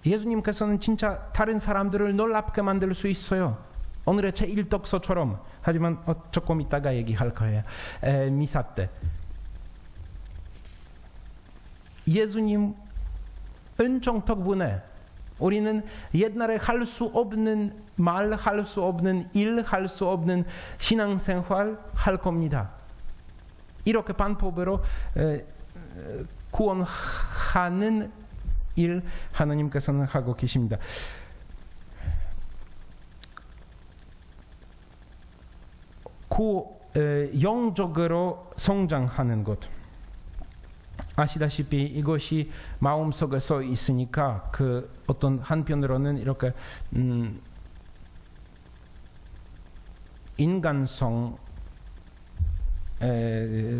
Speaker 1: 예수님께서는 진짜 다른 사람들을 놀랍게 만들 수 있어요. 오늘의 제1독서처럼. 하지만 조금 이따가 얘기할 거예요. 미사 때. 예수님 은총 덕분에 우리는 옛날에 할 수 없는 말, 할 수 없는 일, 할 수 없는 신앙생활 할 겁니다. 이렇게 방법으로 구원하는 일 하나님께서는 하고 계십니다. 영적으로 성장하는 것. 아시다시피 이것이 마음속에서 있으니까 그 어떤 한편으로는 이렇게 인간성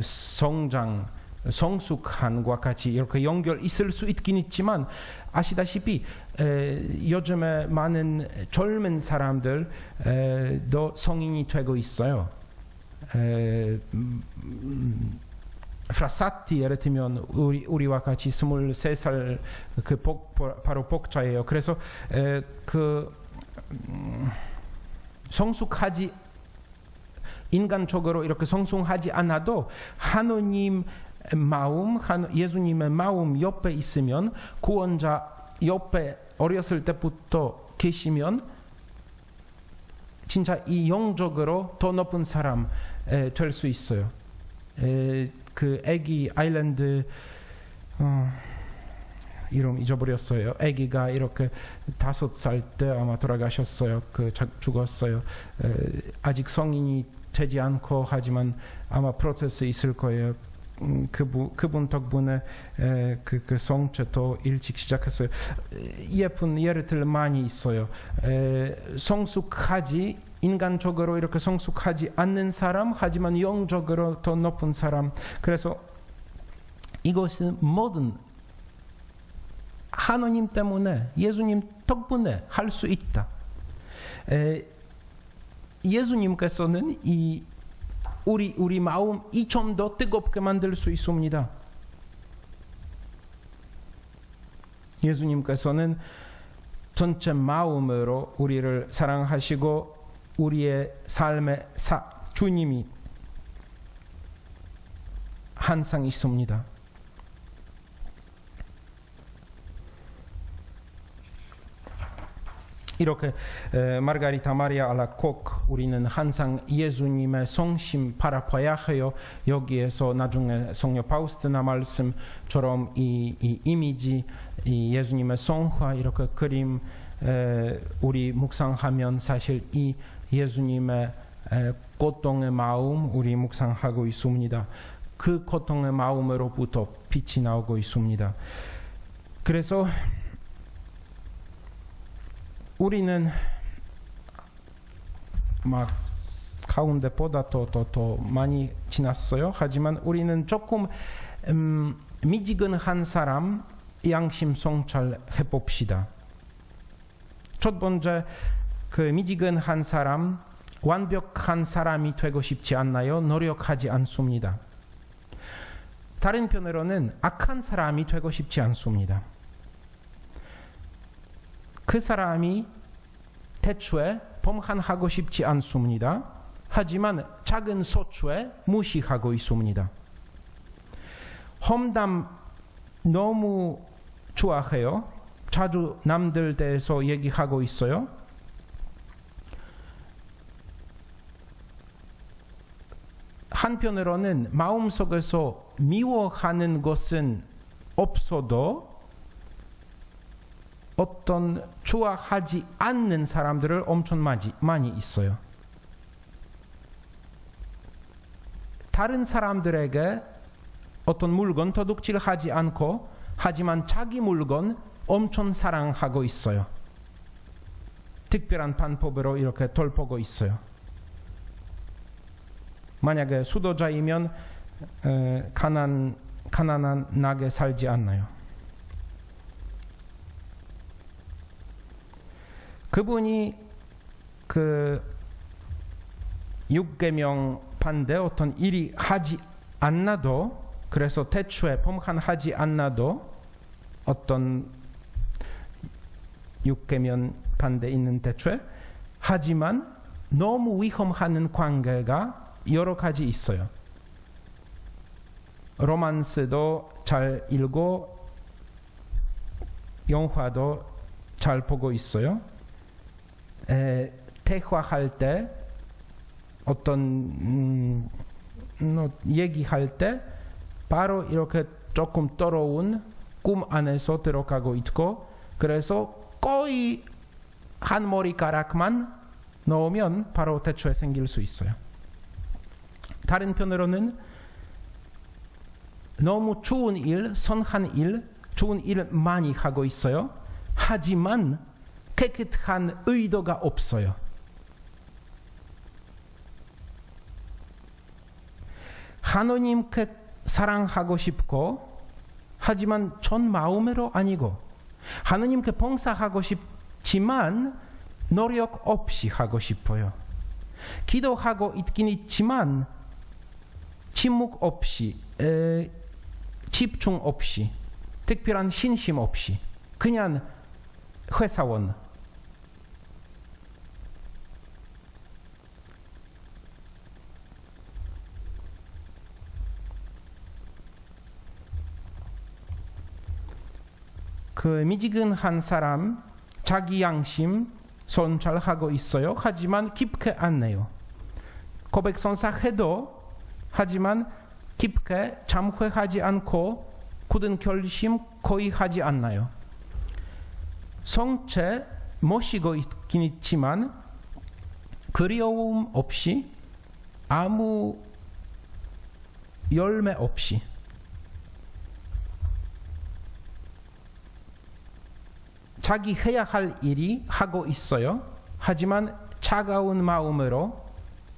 Speaker 1: 성장 성숙함과 같이 이렇게 연결 있을 수 있긴 있지만 아시다시피 요즘에 많은 젊은 사람들도 성인이 되고 있어요. 프라사티 예를 들면 우리와 같이 23살 바로 복자예요. 그래서 성숙하지 인간적으로 이렇게 성숙하지 않아도 하느님 마음, 예수님의 마음 옆에 있으면 구원자 옆에 어렸을 때부터 계시면 진짜 이 영적으로 더 높은 사람 될 수 있어요. 그 애기 아일랜드 이름 잊어버렸어요. 아기가 이렇게 5살 때 아마 돌아가셨어요. 죽었어요. 아직 성인이 되지 않고 하지만 아마 프로세스 있을 거예요. 그분 덕분에 그 성체도 일찍 시작했어요. 예쁜 예를 많이 있어요. 성숙하지 인간적으로 이렇게 성숙하지 않는 사람, 하지만 영적으로 더 높은 사람. 그래서 이것은 모든 하나님 때문에, 예수님 덕분에 할 수 있다. 예수님께서는 우리 마음 이 좀 더 뜨겁게 만들 수 있습니다. 예수님께서는 전체 마음으로 우리를 사랑하시고 우리의 삶의 주님이 항상 있습니다. 이렇게 마르가리타 마리아 알라콕 우리는 항상 예수님의 성심 바라봐야 해요. 여기에서 나중에 성녀 파우스티나 말씀처럼 이 이미지, 이 예수님의 성화 이렇게 그림 우리 묵상하면 사실 이 예수님의 고통의 마음 우리 묵상하고 있습니다. 그 고통의 마음으로부터 빛이 나오고 있습니다. 그래서 우리는 막 가운데보다 더 많이 지났어요. 하지만 우리는 조금 미지근한 사람 양심 성찰 해봅시다. 첫 번째, 그 미지근한 사람, 완벽한 사람이 되고 싶지 않나요? 노력하지 않습니다. 다른 편으로는 악한 사람이 되고 싶지 않습니다. 그 사람이 대초에 범한하고 싶지 않습니다. 하지만 작은 소초에 무시하고 있습니다. 험담 너무 좋아해요. 자주 남들 대해서 얘기하고 있어요. 한편으로는 마음속에서 미워하는 것은 없어도 어떤 좋아하지 않는 사람들을 엄청 많이 있어요. 다른 사람들에게 어떤 물건 도둑질하지 않고 하지만 자기 물건 엄청 사랑하고 있어요. 특별한 방법으로 이렇게 돌보고 있어요. 만약에 수도자이면 가난하게 살지 않나요? 그분이 그 6계명 반대 어떤 일이 하지 않나도, 그래서 대초에 범한하지 않나도 어떤 6계명 반대 있는 대초에, 하지만 너무 위험한 관계가 여러 가지 있어요. 로만스도 잘 읽고 영화도 잘 보고 있어요. 대화할 때 어떤 얘기할 때 바로 이렇게 조금 더러운 꿈 안에서 들어가고 있고, 그래서 거의 한 머리카락만 넣으면 바로 대초에 생길 수 있어요. 다른 편으로는 너무 좋은 일, 선한 일, 좋은 일 많이 하고 있어요. 하지만 깨끗한 의도가 없어요. 하나님께 사랑하고 싶고, 하지만 전 마음으로 아니고, 하나님께 봉사하고 싶지만 노력 없이 하고 싶어요. 기도하고 있긴 있지만 침묵 없이, 집중 없이, 특별한 신심 없이, 그냥 회사원. 그 미지근한 사람, 자기 양심 성찰하고 있어요. 하지만 깊게 안 내요. 고백 선사해도 하지만 깊게 참회하지 않고 굳은 결심 거의 하지 않나요? 성체 모시고 있긴 있지만 그리움 없이 아무 열매 없이 자기 해야 할 일이 하고 있어요. 하지만 차가운 마음으로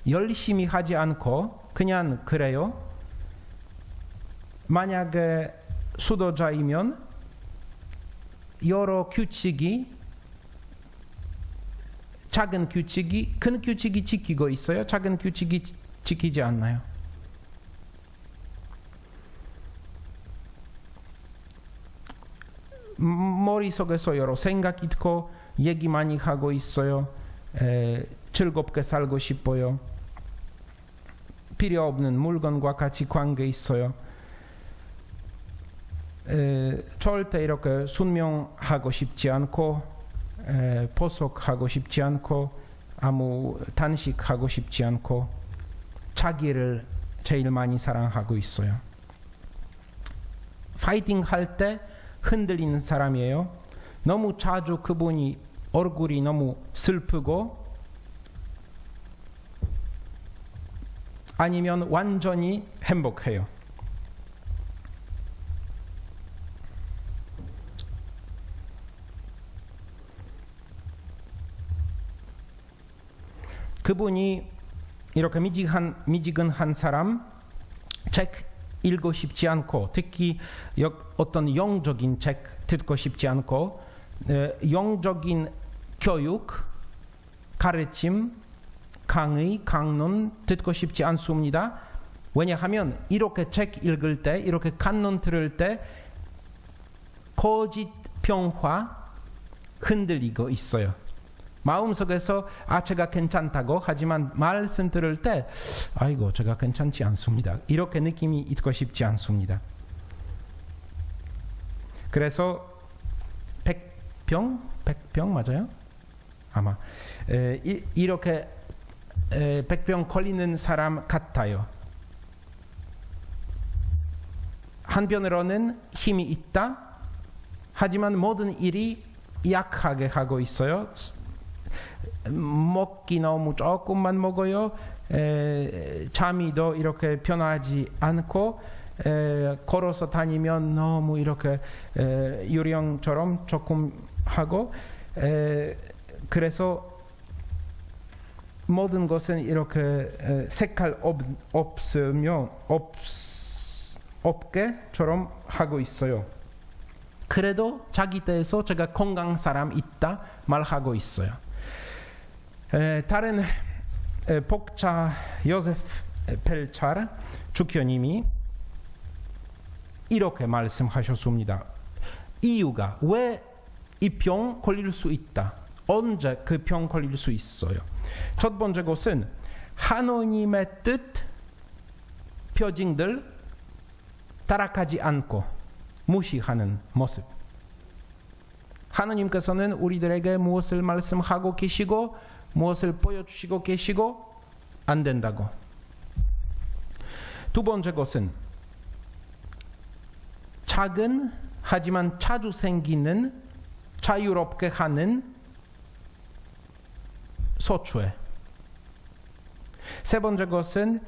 Speaker 1: 열심히 하지 않고 그냥 그래요. 만약에 수도자이면 여러 규칙이 작은 규칙이 큰 규칙이 지키고 있어요. 작은 규칙이 지키지 않나요? 머릿속에서 여러 생각 있고 얘기 많이 하고 있어요. 즐겁게 살고 싶어요. 필요 없는 물건과 같이 관계 있어요. 절대 이렇게 순명하고 싶지 않고 보석하고 싶지 않고 아무 단식하고 싶지 않고 자기를 제일 많이 사랑하고 있어요. 파이팅 할 때 흔들리는 사람이에요. 너무 자주 그분이 얼굴이 너무 슬프고 아니면 완전히 행복해요. 그분이 이렇게 미지근한 사람 책 읽고 싶지 않고 특히 어떤 영적인 책 듣고 싶지 않고 영적인 교육, 가르침, 강의, 강론 듣고 싶지 않습니다. 왜냐하면 이렇게 책 읽을 때 이렇게 강론 들을 때 거짓 평화 흔들리고 있어요. 마음속에서 제가 괜찮다고 하지만 말씀 들을 때 아이고 제가 괜찮지 않습니다. 이렇게 느낌이 있고 싶지 않습니다. 그래서 100병 맞아요? 아마 이렇게 100병 걸리는 사람 같아요. 한편으로는 힘이 있다. 하지만 모든 일이 약하게 하고 있어요. 먹기 너무 조금만 먹어요. 잠이도 이렇게 편하지 않고 걸어서 다니면 너무 이렇게 유령처럼 조금 하고 그래서 모든 것은 이렇게 색깔 없게처럼 하고 있어요. 그래도 자기 때에서 제가 건강한 사람 있다 말하고 있어요. 다른 복자 요셉 펠차르 주교님이 이렇게 말씀하셨습니다. 이유가 왜 이 병 걸릴 수 있다. 언제 그 병 걸릴 수 있어요. 첫 번째 것은 하나님의 뜻 표징들 따라가지 않고 무시하는 모습. 하나님께서는 우리들에게 무엇을 말씀하고 계시고 무엇을 보여주시고 계시고 안 된다고. 두 번째 것은 작은 하지만 자주 생기는 자유롭게 하는 소추에. 세 번째 것은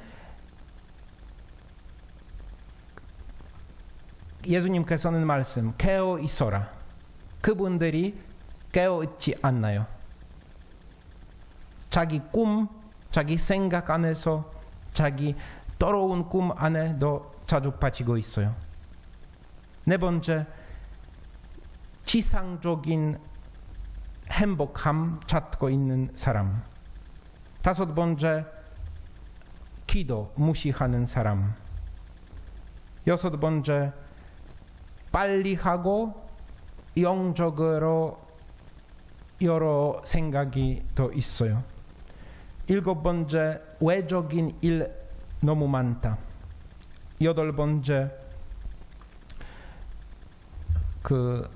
Speaker 1: 예수님께서는 말씀 깨어 있어라. 그분들이 깨어 있지 않나요? 자기 꿈, 자기 생각 안에서 자기 더러운 꿈 안에도 자주 빠지고 있어요. 네 번째, 지상적인 행복함 찾고 있는 사람. 다섯 번째, 기도 무시하는 사람. 여섯 번째, 빨리 하고 영적으로 여러 생각이 더 있어요. 일곱 번째, 외적인 일 너무 많다. 여덟 번째, 그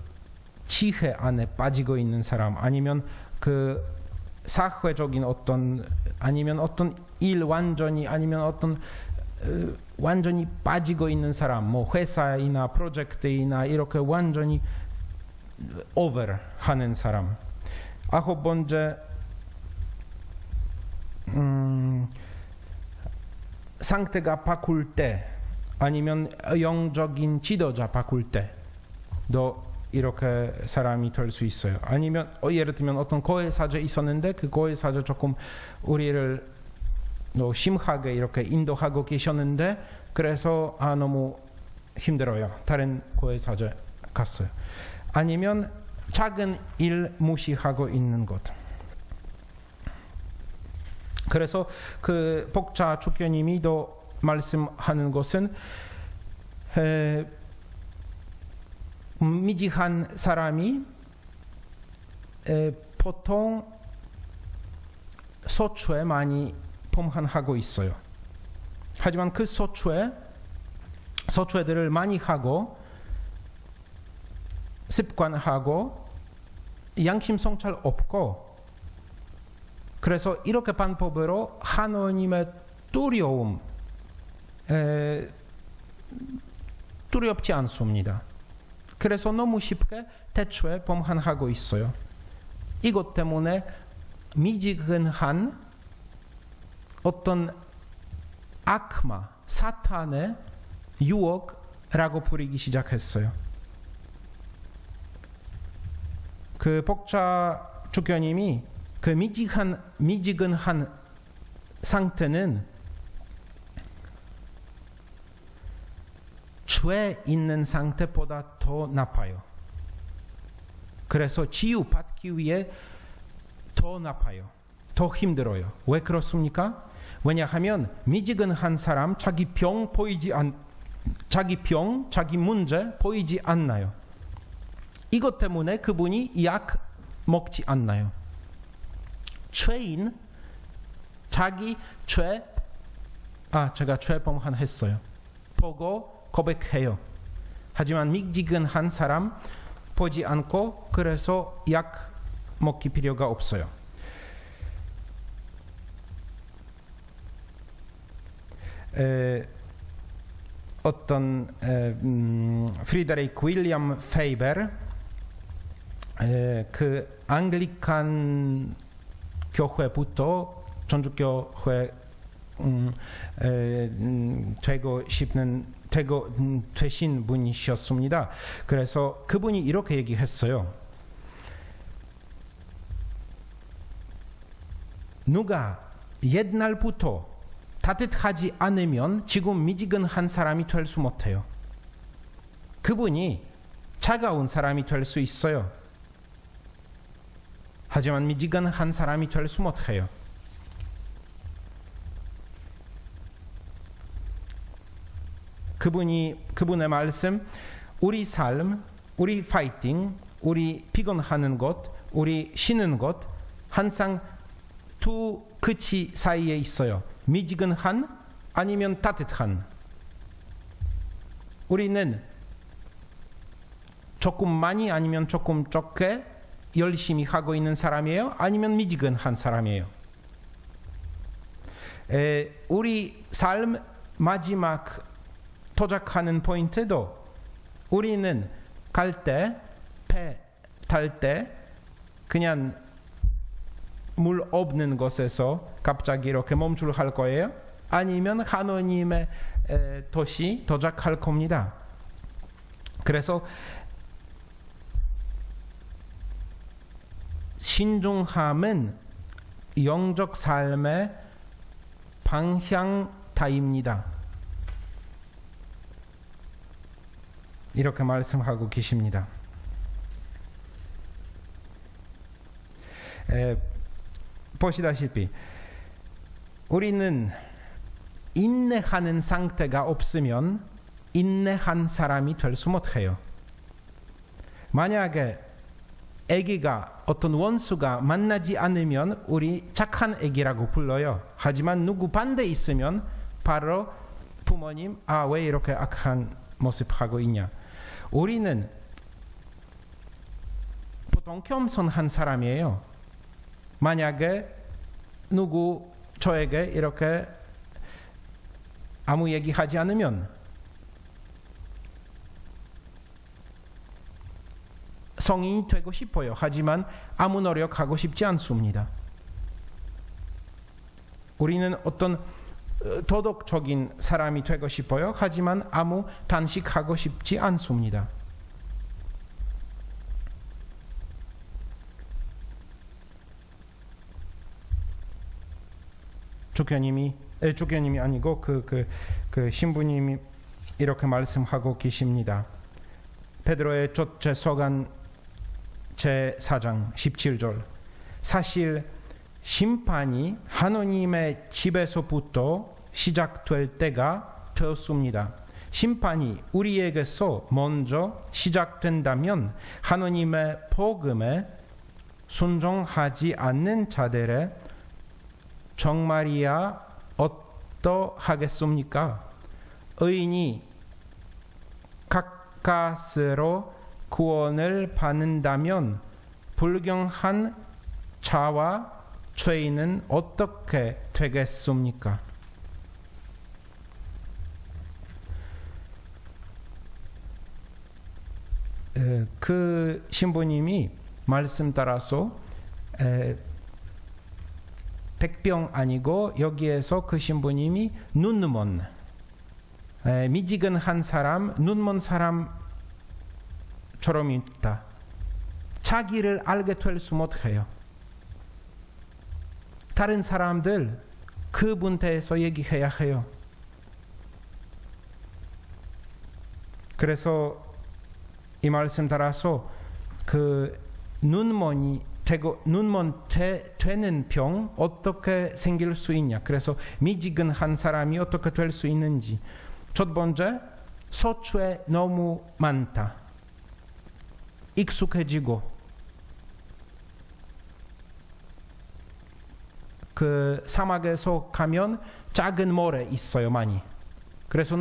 Speaker 1: 지혜 안에 빠지고 있는 사람, 아니면 그 사회적인 어떤, 아니면 어떤 일 완전히, 아니면 어떤 완전히 빠지고 있는 사람, 뭐 회사이나 프로젝트이나 이렇게 완전히 오버하는 사람. 9번째, 상태가 바꿀 때 아니면 영적인 지도자 바꿀 때도 이렇게 사람이 될 수 있어요. 아니면 예를 들면 어떤 고해사제 있었는데 그 고해사제 조금 우리를 심하게 이렇게 인도하고 계셨는데 그래서 너무 힘들어요. 다른 고해사제 갔어요. 아니면 작은 일 무시하고 있는 것. 그래서 그 복자 주교님이 또 말씀하는 것은 미지한 사람이 보통 소추에 많이 범한하고 있어요. 하지만 그 소추애들을 많이 하고 습관하고 양심 성찰 없고 그래서 이렇게 방법으로 하나님의 두렵지 않습니다. 그래서 너무 쉽게 대초에 범한하고 있어요. 이것 때문에 미지근한 어떤 악마, 사탄의 유혹이라고 부르기 시작했어요. 그 복자 주교님이 그 미지근한 상태는 죄 있는 상태보다 더 나빠요. 그래서 치유받기 위해 더 나빠요. 더 힘들어요. 왜 그렇습니까? 왜냐하면 미지근한 사람 자기 병, 자기 문제 보이지 않나요. 이것 때문에 그분이 약 먹지 않나요. 죄인 자기 제가 죄 범했어요. 보고 고백해요. 하지만 미지근한 사람 보지 않고 그래서 약 먹기 필요가 없어요. 어떤 프리데리크 윌리엄 페이버 그 앙글리칸 교회부터 천주교회 되신 분이셨습니다. 그래서 그분이 이렇게 얘기했어요. 누가 옛날부터 따뜻하지 않으면 지금 미지근한 사람이 될 수 못해요. 그분이 차가운 사람이 될 수 있어요. 하지만 미지근한 사람이 될 수 못해요. 그분의 말씀, 우리 삶, 우리 파이팅, 우리 피곤하는 것, 우리 쉬는 것 항상 두 끝이 사이에 있어요. 미지근한 아니면 따뜻한. 우리는 조금 많이 아니면 조금 적게 열심히 하고 있는 사람이에요? 아니면 미지근한 사람이에요? 우리 삶 마지막 도착하는 포인트도 우리는 갈 때, 배 탈 때 그냥 물 없는 곳에서 갑자기 이렇게 멈출할 거예요? 아니면 하나님의 도시 도착할 겁니다. 그래서 신중함은 영적 삶의 방향타입니다. 이렇게 말씀하고 계십니다. 보시다시피 우리는 인내하는 상태가 없으면 인내한 사람이 될 수 못해요. 만약에 아기가 어떤 원수가 만나지 않으면 우리 착한 아기라고 불러요. 하지만 누구 반대 있으면 바로 부모님 왜 이렇게 악한 모습하고 있냐. 우리는 보통 겸손한 사람이에요. 만약에 누구 저에게 이렇게 아무 얘기하지 않으면 성인이 되고 싶어요. 하지만 아무 노력하고 싶지 않습니다. 우리는 어떤 도덕적인 사람이 되고 싶어요. 하지만 아무 단식하고 싶지 않습니다. 주교님이 아니고 그 신부님이 이렇게 말씀하고 계십니다. 베드로의 첫째 서간 제4장 17절. 사실 심판이 하느님의 집에서부터 시작될 때가 되었습니다. 심판이 우리에게서 먼저 시작된다면 하느님의 복음에 순종하지 않는 자들의 정말이야 어떠하겠습니까? 의인이 가까스로 구원을 받는다면 불경한 자와 죄인은 어떻게 되겠습니까? 그 신부님이 말씀 따라서 백병 아니고 여기에서 그 신부님이 눈먼 미지근한 사람, 눈먼 사람처럼 있다. 자기를 알게 될 수 못해요. 다른 사람들 그분 대해서 얘기해야 해요. 그래서 이 말씀 따라서 그 눈먼 되는 병 어떻게 생길 수 있냐. 그래서 미지근한 사람이 어떻게 될 수 있는지. 첫 번째, 소추에 너무 많다. 익숙해지고 그 사막에서 가면 작은 모래 있어요, 많이. 그래서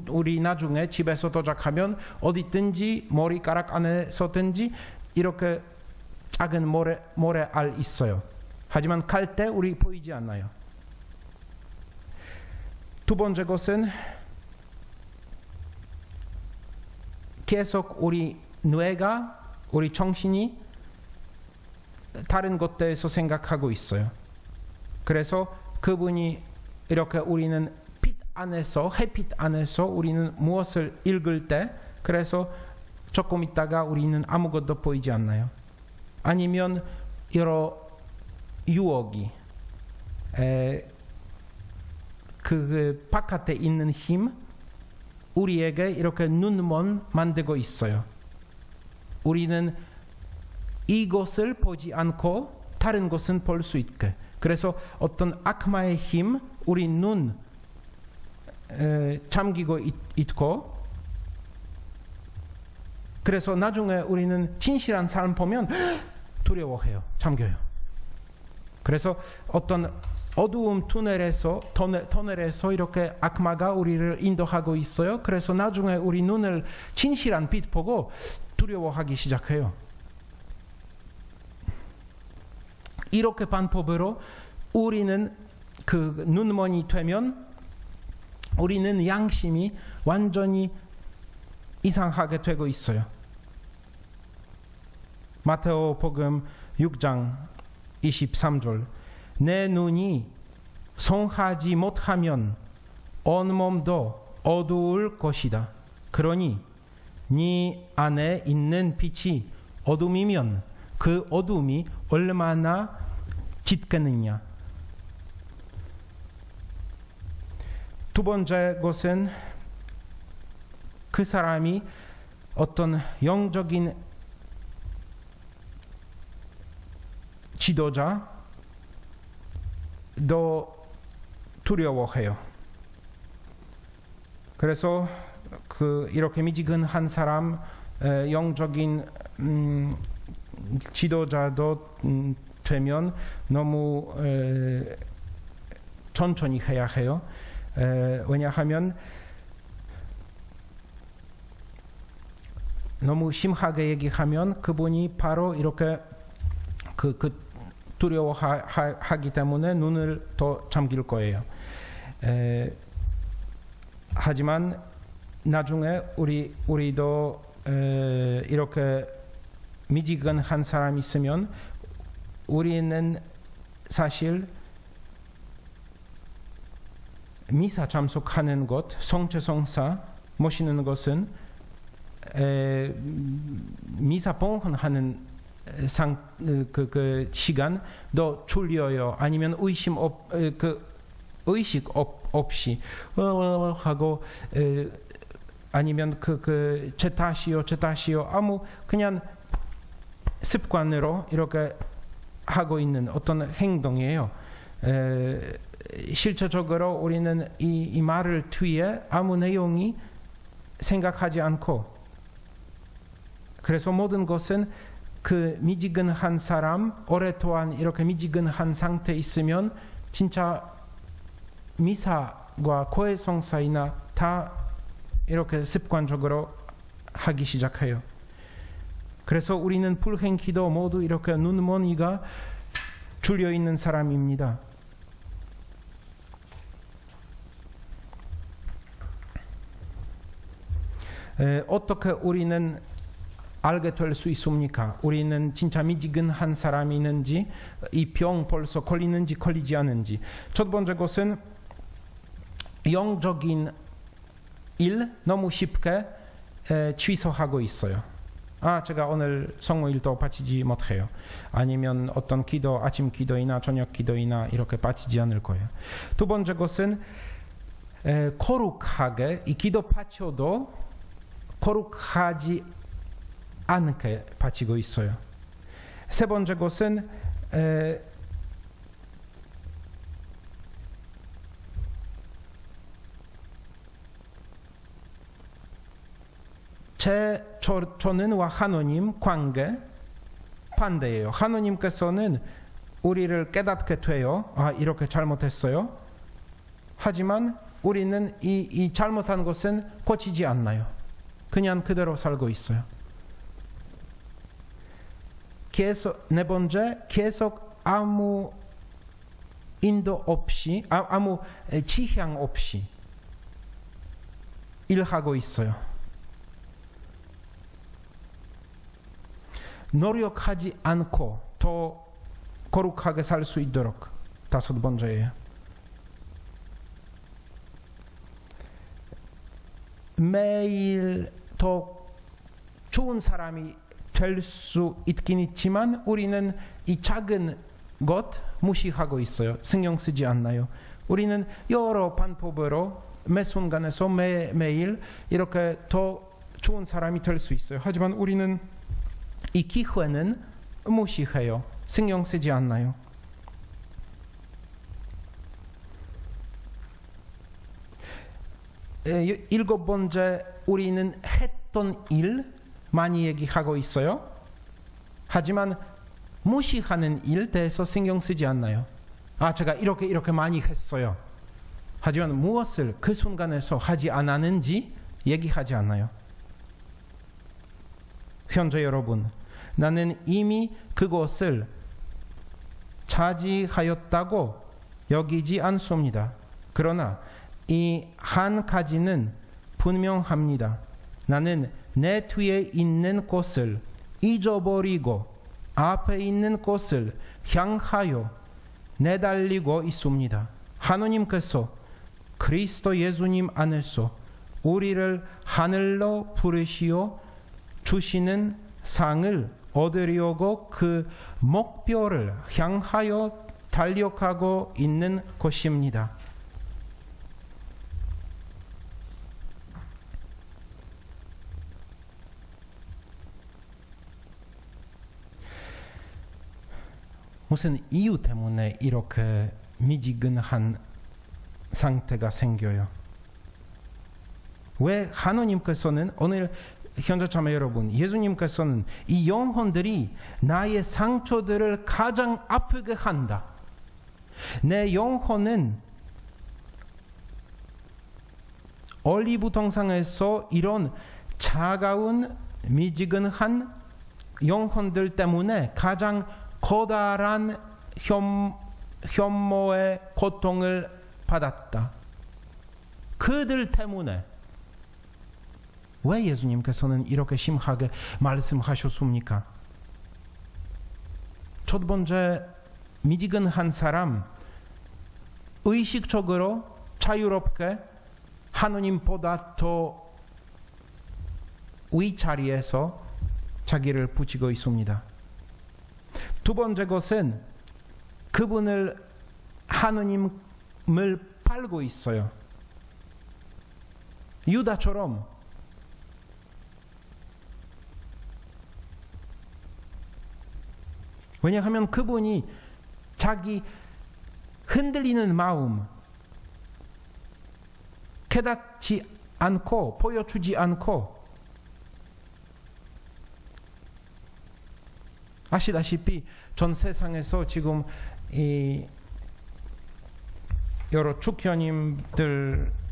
Speaker 1: 우리 나중에 집에서 도착하면 어디든지 머리카락 안에서든지 이렇게 작은 모래알 있어요. 하지만 갈 때 우리 보이지 않나요? 두 번째 것은 계속 우리 뇌가, 우리 정신이 다른 것들에서 생각하고 있어요. 그래서 그분이 이렇게 우리는 햇빛 안에서 우리는 무엇을 읽을 때 그래서 조금 있다가 우리는 아무것도 보이지 않나요? 아니면 여러 유혹이 그 바깥에 있는 힘 우리에게 이렇게 눈먼 만들고 있어요. 우리는 이것을 보지 않고 다른 것은 볼 수 있게. 그래서 어떤 악마의 힘 우리 눈 잠기고 있고 그래서 나중에 우리는 진실한 사람 보면 두려워해요. 잠겨요. 그래서 어떤 어두운 터널에서 이렇게 악마가 우리를 인도하고 있어요. 그래서 나중에 우리 눈을 진실한 빛 보고 두려워하기 시작해요. 이렇게 방법으로 우리는 그 눈먼이 되면 우리는 양심이 완전히 이상하게 되고 있어요. 마태복음 6장 23절. 내 눈이 성하지 못하면 온몸도 어두울 것이다. 그러니 네 안에 있는 빛이 어둠이면 그 어둠이 얼마나 짙겠느냐. 두 번째 것은 그 사람이 어떤 영적인 지도자도 두려워해요. 그래서 이렇게 미지근한 사람, 영적인 지도자도 되면 너무 천천히 해야 해요. 왜냐하면 너무 심하게 얘기하면 그분이 바로 이렇게 두려워하기 때문에 눈을 더 잠길 거예요. 하지만 나중에 우리도 이렇게 미지근한 사람이 있으면 우리는 사실 미사 참석하는 것, 성체성사 모시는 것은 미사 봉헌하는 그 시간 더 줄여요. 아니면 의식 없이 하고 아니면 죄다시요 아무 그냥 습관으로 이렇게 하고 있는 어떤 행동이에요. 실제적으로 우리는 이 말을 뒤에 아무 내용이 생각하지 않고, 그래서 모든 것은 그 미지근한 사람, 오랫동안 이렇게 미지근한 상태에 있으면 진짜 미사과 고해성사이나 다 이렇게 습관적으로 하기 시작해요. 그래서 우리는 불행기도 모두 이렇게 눈머니가 줄여 있는 사람입니다. 어떻게 우리는 알게 될 수 있습니까? 우리는 진짜 미지근한 사람이 있는지, 이 병 벌써 걸리는지 걸리지 않은지. 첫 번째 것은 영적인 일 너무 쉽게 취소하고 있어요. 제가 오늘 성모일도 바치지 못해요. 아니면 어떤 기도, 아침 기도이나 저녁 기도이나 이렇게 바치지 않을 거예요. 두 번째 것은 거룩하게 이 기도 바쳐도 거룩하지 않게 바치고 있어요. 세 번째 것은 저는와 하느님 관계 반대예요. 하느님께서는 우리를 깨닫게 돼요. 이렇게 잘못했어요. 하지만 우리는 이 잘못한 것은 고치지 않나요. 그냥 그대로 살고 있어요. 네 번째, 계속 아무 인도 없이, 아무 지향 없이 일하고 있어요. 노력하지 않고 더 거룩하게 살 수 있도록. 다섯 번째예요. 매일 더 좋은 사람이 될 수 있긴 있지만 우리는 이 작은 것 무시하고 있어요. 신경 쓰지 않나요? 우리는 여러 방법으로 매 순간에서 매일 이렇게 더 좋은 사람이 될 수 있어요. 하지만 우리는 이 기회는 무시해요. 신경 쓰지 않나요? 일곱 번째, 우리는 했던 일 많이 얘기하고 있어요. 하지만 무시하는 일 대해서 신경 쓰지 않나요? 제가 이렇게 많이 했어요. 하지만 무엇을 그 순간에서 하지 않았는지 얘기하지 않나요? 현재 여러분, 나는 이미 그것을 차지하였다고 여기지 않습니다. 그러나 이 한 가지는 분명합니다. 나는 내 뒤에 있는 것을 잊어버리고 앞에 있는 것을 향하여 내달리고 있습니다. 하느님께서 그리스도 예수님 안에서 우리를 하늘로 부르시어 주시는 상을 얻으려고 그 목표를 향하여 달려가고 있는 것입니다. 무슨 이유 때문에 이렇게 미지근한 상태가 생겨요? 왜 하느님께서는 오늘 현재 자매 여러분, 예수님께서는 이 영혼들이 나의 상처들을 가장 아프게 한다. 내 영혼은 올리브 동산에서 이런 차가운 미지근한 영혼들 때문에 가장 커다란 혐오의 고통을 받았다. 그들 때문에 왜 예수님께서는 이렇게 심하게 말씀하셨습니까? 첫 번째, 미지근한 사람, 의식적으로 자유롭게 하느님보다 더 위자리에서 자기를 붙이고 있습니다. 두 번째 것은 그분을 하느님을 팔고 있어요. 유다처럼 왜냐하면 그분이 자기 흔들리는 마음 깨닫지 않고 보여주지 않고 아시다시피 전 세상에서 지금 이 여러 주교님들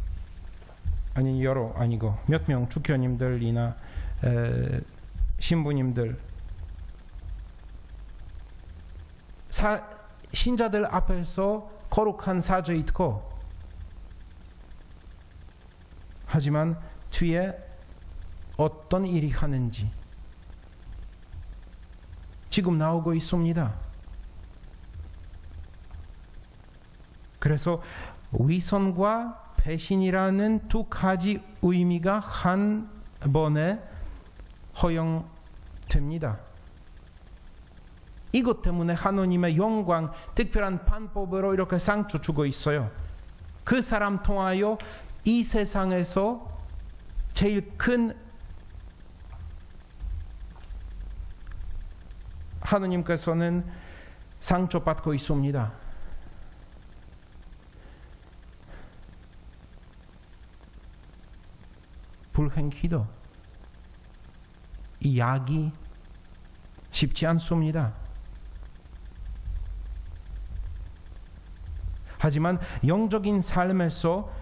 Speaker 1: 아니고 몇 명 주교님들이나 신부님들 신자들 앞에서 거룩한 사죄 있고 하지만 뒤에 어떤 일이 하는지 지금 나오고 있습니다. 그래서 위선과 배신이라는 두 가지 의미가 한 번에 허용됩니다. 이것 때문에 하느님의 영광, 특별한 방법으로 이렇게 상처 주고 있어요. 그 사람 통하여 이 세상에서 제일 큰 하느님께서는 상처받고 있습니다. 불행히도 이 약이 쉽지 않습니다. 하지만 영적인 삶에서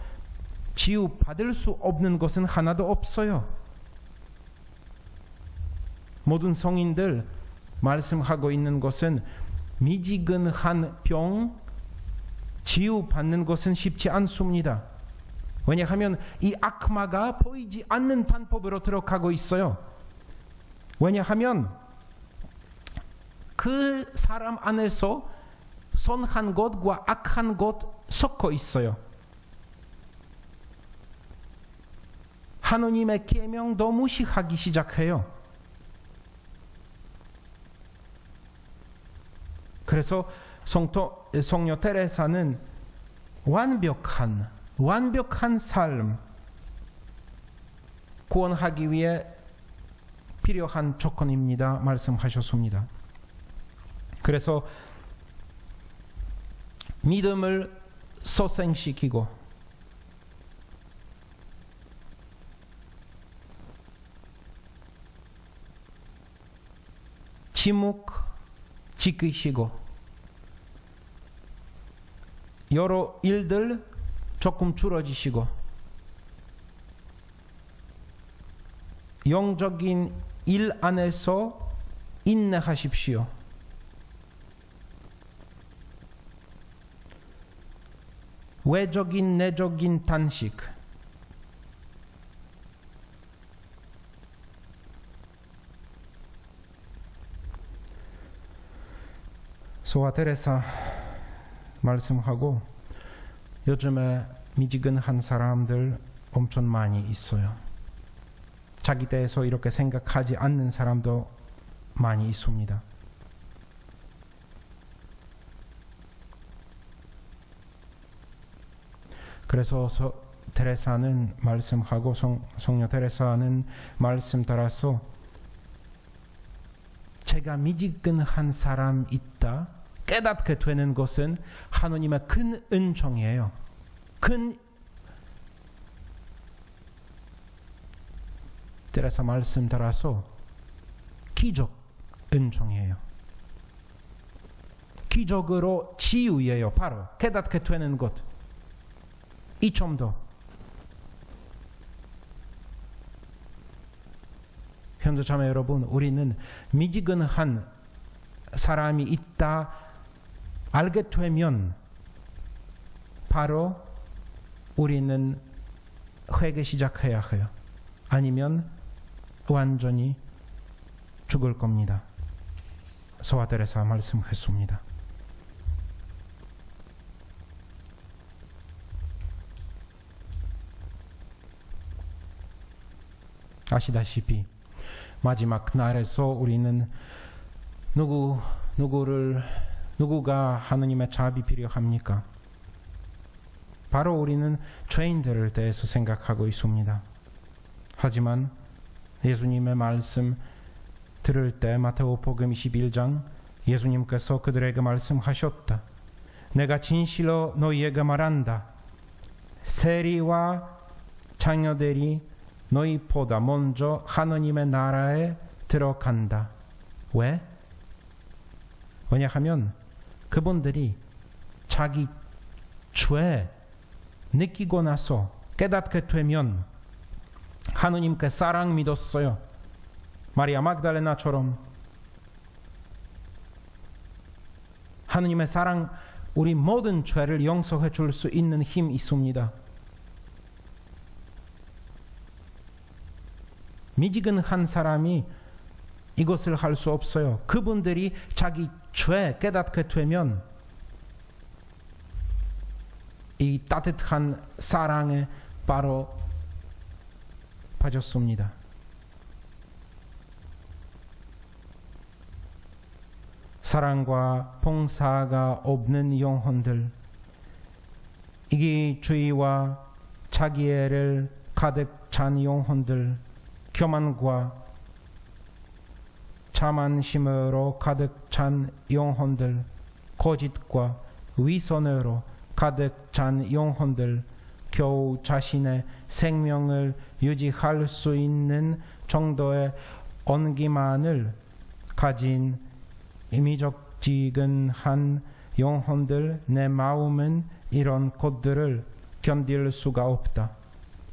Speaker 1: 치유받을 수 없는 것은 하나도 없어요. 모든 성인들 말씀하고 있는 것은 미지근한 병 치유받는 것은 쉽지 않습니다. 왜냐하면 이 악마가 보이지 않는 방법으로 들어가고 있어요. 왜냐하면 그 사람 안에서 선한 것과 악한 것 섞어 있어요. 하느님의 계명도 무시하기 시작해요. 그래서 성녀 테레사는 완벽한 삶 구원하기 위해 필요한 조건입니다. 말씀하셨습니다. 그래서 믿음을 소생시키고 침묵 지키시고 여러 일들 조금 줄어지시고 영적인 일 안에서 인내하십시오. 외적인 내적인 단식 소아 테레사 말씀하고 요즘에 미지근한 사람들 엄청 많이 있어요. 자기 대해서 이렇게 생각하지 않는 사람도 많이 있습니다. 그래서 테레사는 말씀하고 성녀 테레사는 말씀 따라서 제가 미지근한 사람 있다 깨닫게 되는 것은 하느님의 큰 은총이에요. 큰 테레사 말씀 따라서 기적 은총이에요. 기적으로 치유예요. 바로 깨닫게 되는 것. 이 점도 현대자매 여러분, 우리는 미지근한 사람이 있다 알게 되면 바로 우리는 회개 시작해야 해요. 아니면 완전히 죽을 겁니다. 소아 테레사 말씀했습니다. 아시다시피 마지막 날에서 우리는 누구가 하느님의 자비 필요합니까? 바로 우리는 죄인들을 대해서 생각하고 있습니다. 하지만 예수님의 말씀 들을 때 마태복음 21장 예수님께서 그들에게 말씀하셨다. 내가 진실로 너희에게 말한다. 세리와 자녀들이 너희보다 먼저 하느님의 나라에 들어간다. 왜? 왜냐하면 그분들이 자기 죄 느끼고 나서 깨닫게 되면 하느님께 사랑 믿었어요. 마리아 magdalena처럼 하느님의 사랑, 우리 모든 죄를 용서해 줄 수 있는 힘이 있습니다. 미지근한 사람이 이것을 할 수 없어요. 그분들이 자기 죄 깨닫게 되면 이 따뜻한 사랑에 바로 빠졌습니다. 사랑과 봉사가 없는 영혼들, 이기주의와 자기애를 가득 찬 영혼들, 교만과 자만심으로 가득 찬 영혼들, 거짓과 위선으로 가득 찬 영혼들, 겨우 자신의 생명을 유지할 수 있는 정도의 온기만을 가진 미적지근한 영혼들, 내 마음은 이런 것들을 견딜 수가 없다.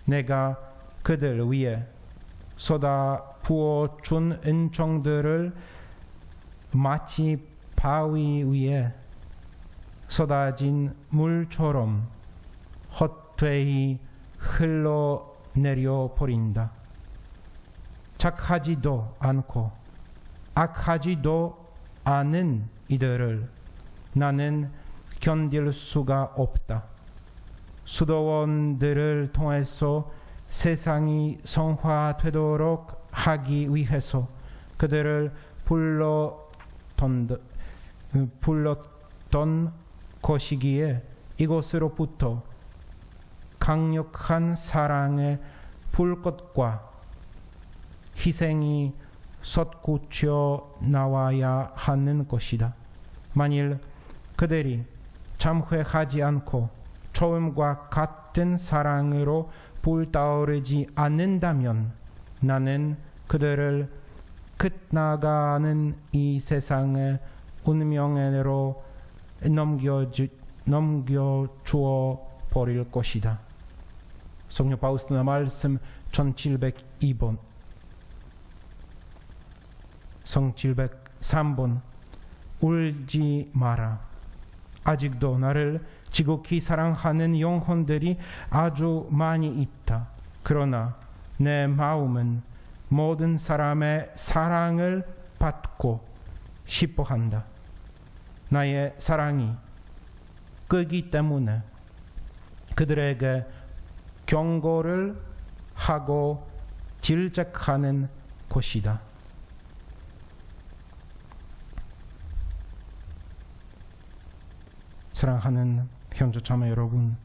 Speaker 1: 내가 그들 위해 쏟아 부어준 은총들을 마치 바위 위에 쏟아진 물처럼 헛되이 흘러내려 버린다. 착하지도 않고 악하지도 않은 이들을 나는 견딜 수가 없다. 수도원들을 통해서 세상이 성화되도록 하기 위해서 그들을 불렀던 것이기에 이곳으로부터 강력한 사랑의 불꽃과 희생이 솟구쳐 나와야 하는 것이다. 만일 그들이 참회하지 않고 처음과 같은 사랑으로 불타오르지 않는다면 나는 그들을 끝나가는 이 세상의 운명으로 넘겨주어 버릴 것이다. 성령 파우스티나 말씀 1702번, 성 703번. 울지 마라. 아직도 나를 지극히 사랑하는 영혼들이 아주 많이 있다. 그러나 내 마음은 모든 사람의 사랑을 받고 싶어한다. 나의 사랑이 끄기 때문에 그들에게 경고를 하고 질책하는 것이다. 사랑하는 형제 자매 여러분,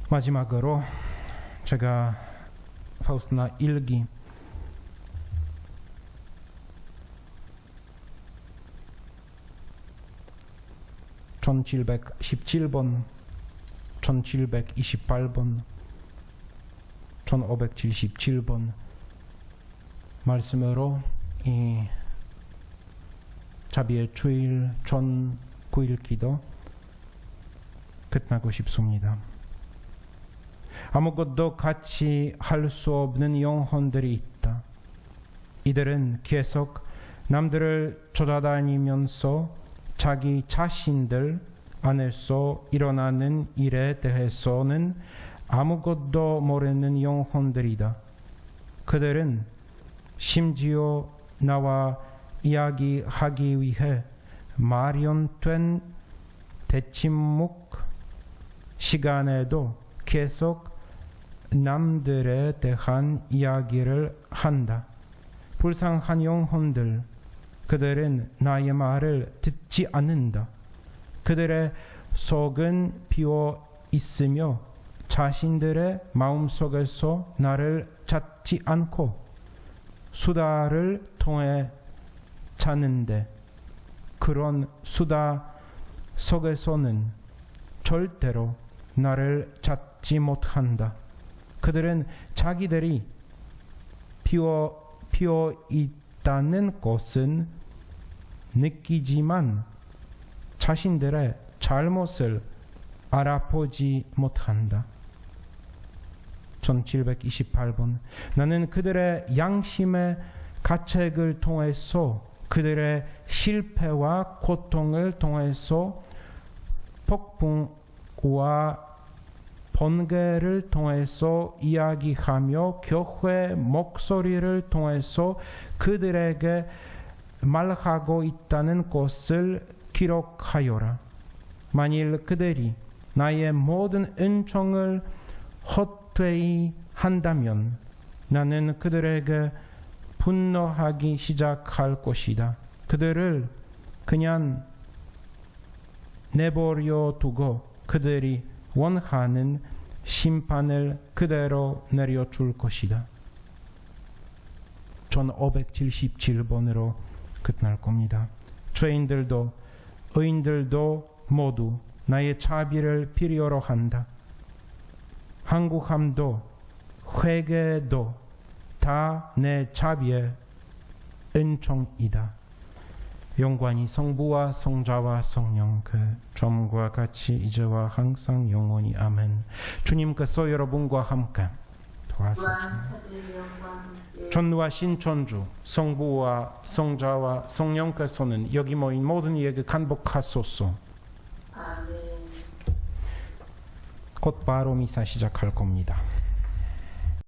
Speaker 1: 마지막으로 제가 파우스티나 일기 1717번, 1728번, 1577번 말씀으로 이 자비의 주일 전 9일 기도 끝나고 싶습니다. 아무것도 같이 할 수 없는 영혼들이 있다. 이들은 계속 남들을 쫓아다니면서 자기 자신들 안에서 일어나는 일에 대해서는 아무것도 모르는 영혼들이다. 그들은 심지어 나와 이야기하기 위해 마련된 대침묵 시간에도 계속 남들에 대한 이야기를 한다. 불쌍한 영혼들, 그들은 나의 말을 듣지 않는다. 그들의 속은 비어 있으며 자신들의 마음속에서 나를 찾지 않고 수다를 통해 찾는데 그런 수다 속에서는 절대로 나를 찾지 못한다. 그들은 자기들이 비어 있다는 것은 느끼지만 자신들의 잘못을 알아보지 못한다. 1728번 나는 그들의 양심의 가책을 통해서 그들의 실패와 고통을 통해서 폭풍과 번개를 통해서 이야기하며 교회 목소리를 통해서 그들에게 말하고 있다는 것을 기록하여라. 만일 그들이 나의 모든 은총을 헛되이 한다면 나는 그들에게 분노하기 시작할 것이다. 그들을 그냥 내버려 두고 그들이 원하는 심판을 그대로 내려줄 것이다. 1577번으로 끝날 겁니다. 죄인들도 의인들도 모두 나의 자비를 필요로 한다. 한국함도 회개도 다 내 자비의 은총이다. 영광이 성부와 성자와 성령 그 점과 같이 이제와 항상 영원히 아멘. 주님께서 여러분과 함께 도와주시옵소서. 전능하신 천주 성부와 성자와 성령께서는 여기 모인 모든 이에게 간복하소서.
Speaker 2: 아멘.
Speaker 1: 곧 바로 미사 시작할 겁니다.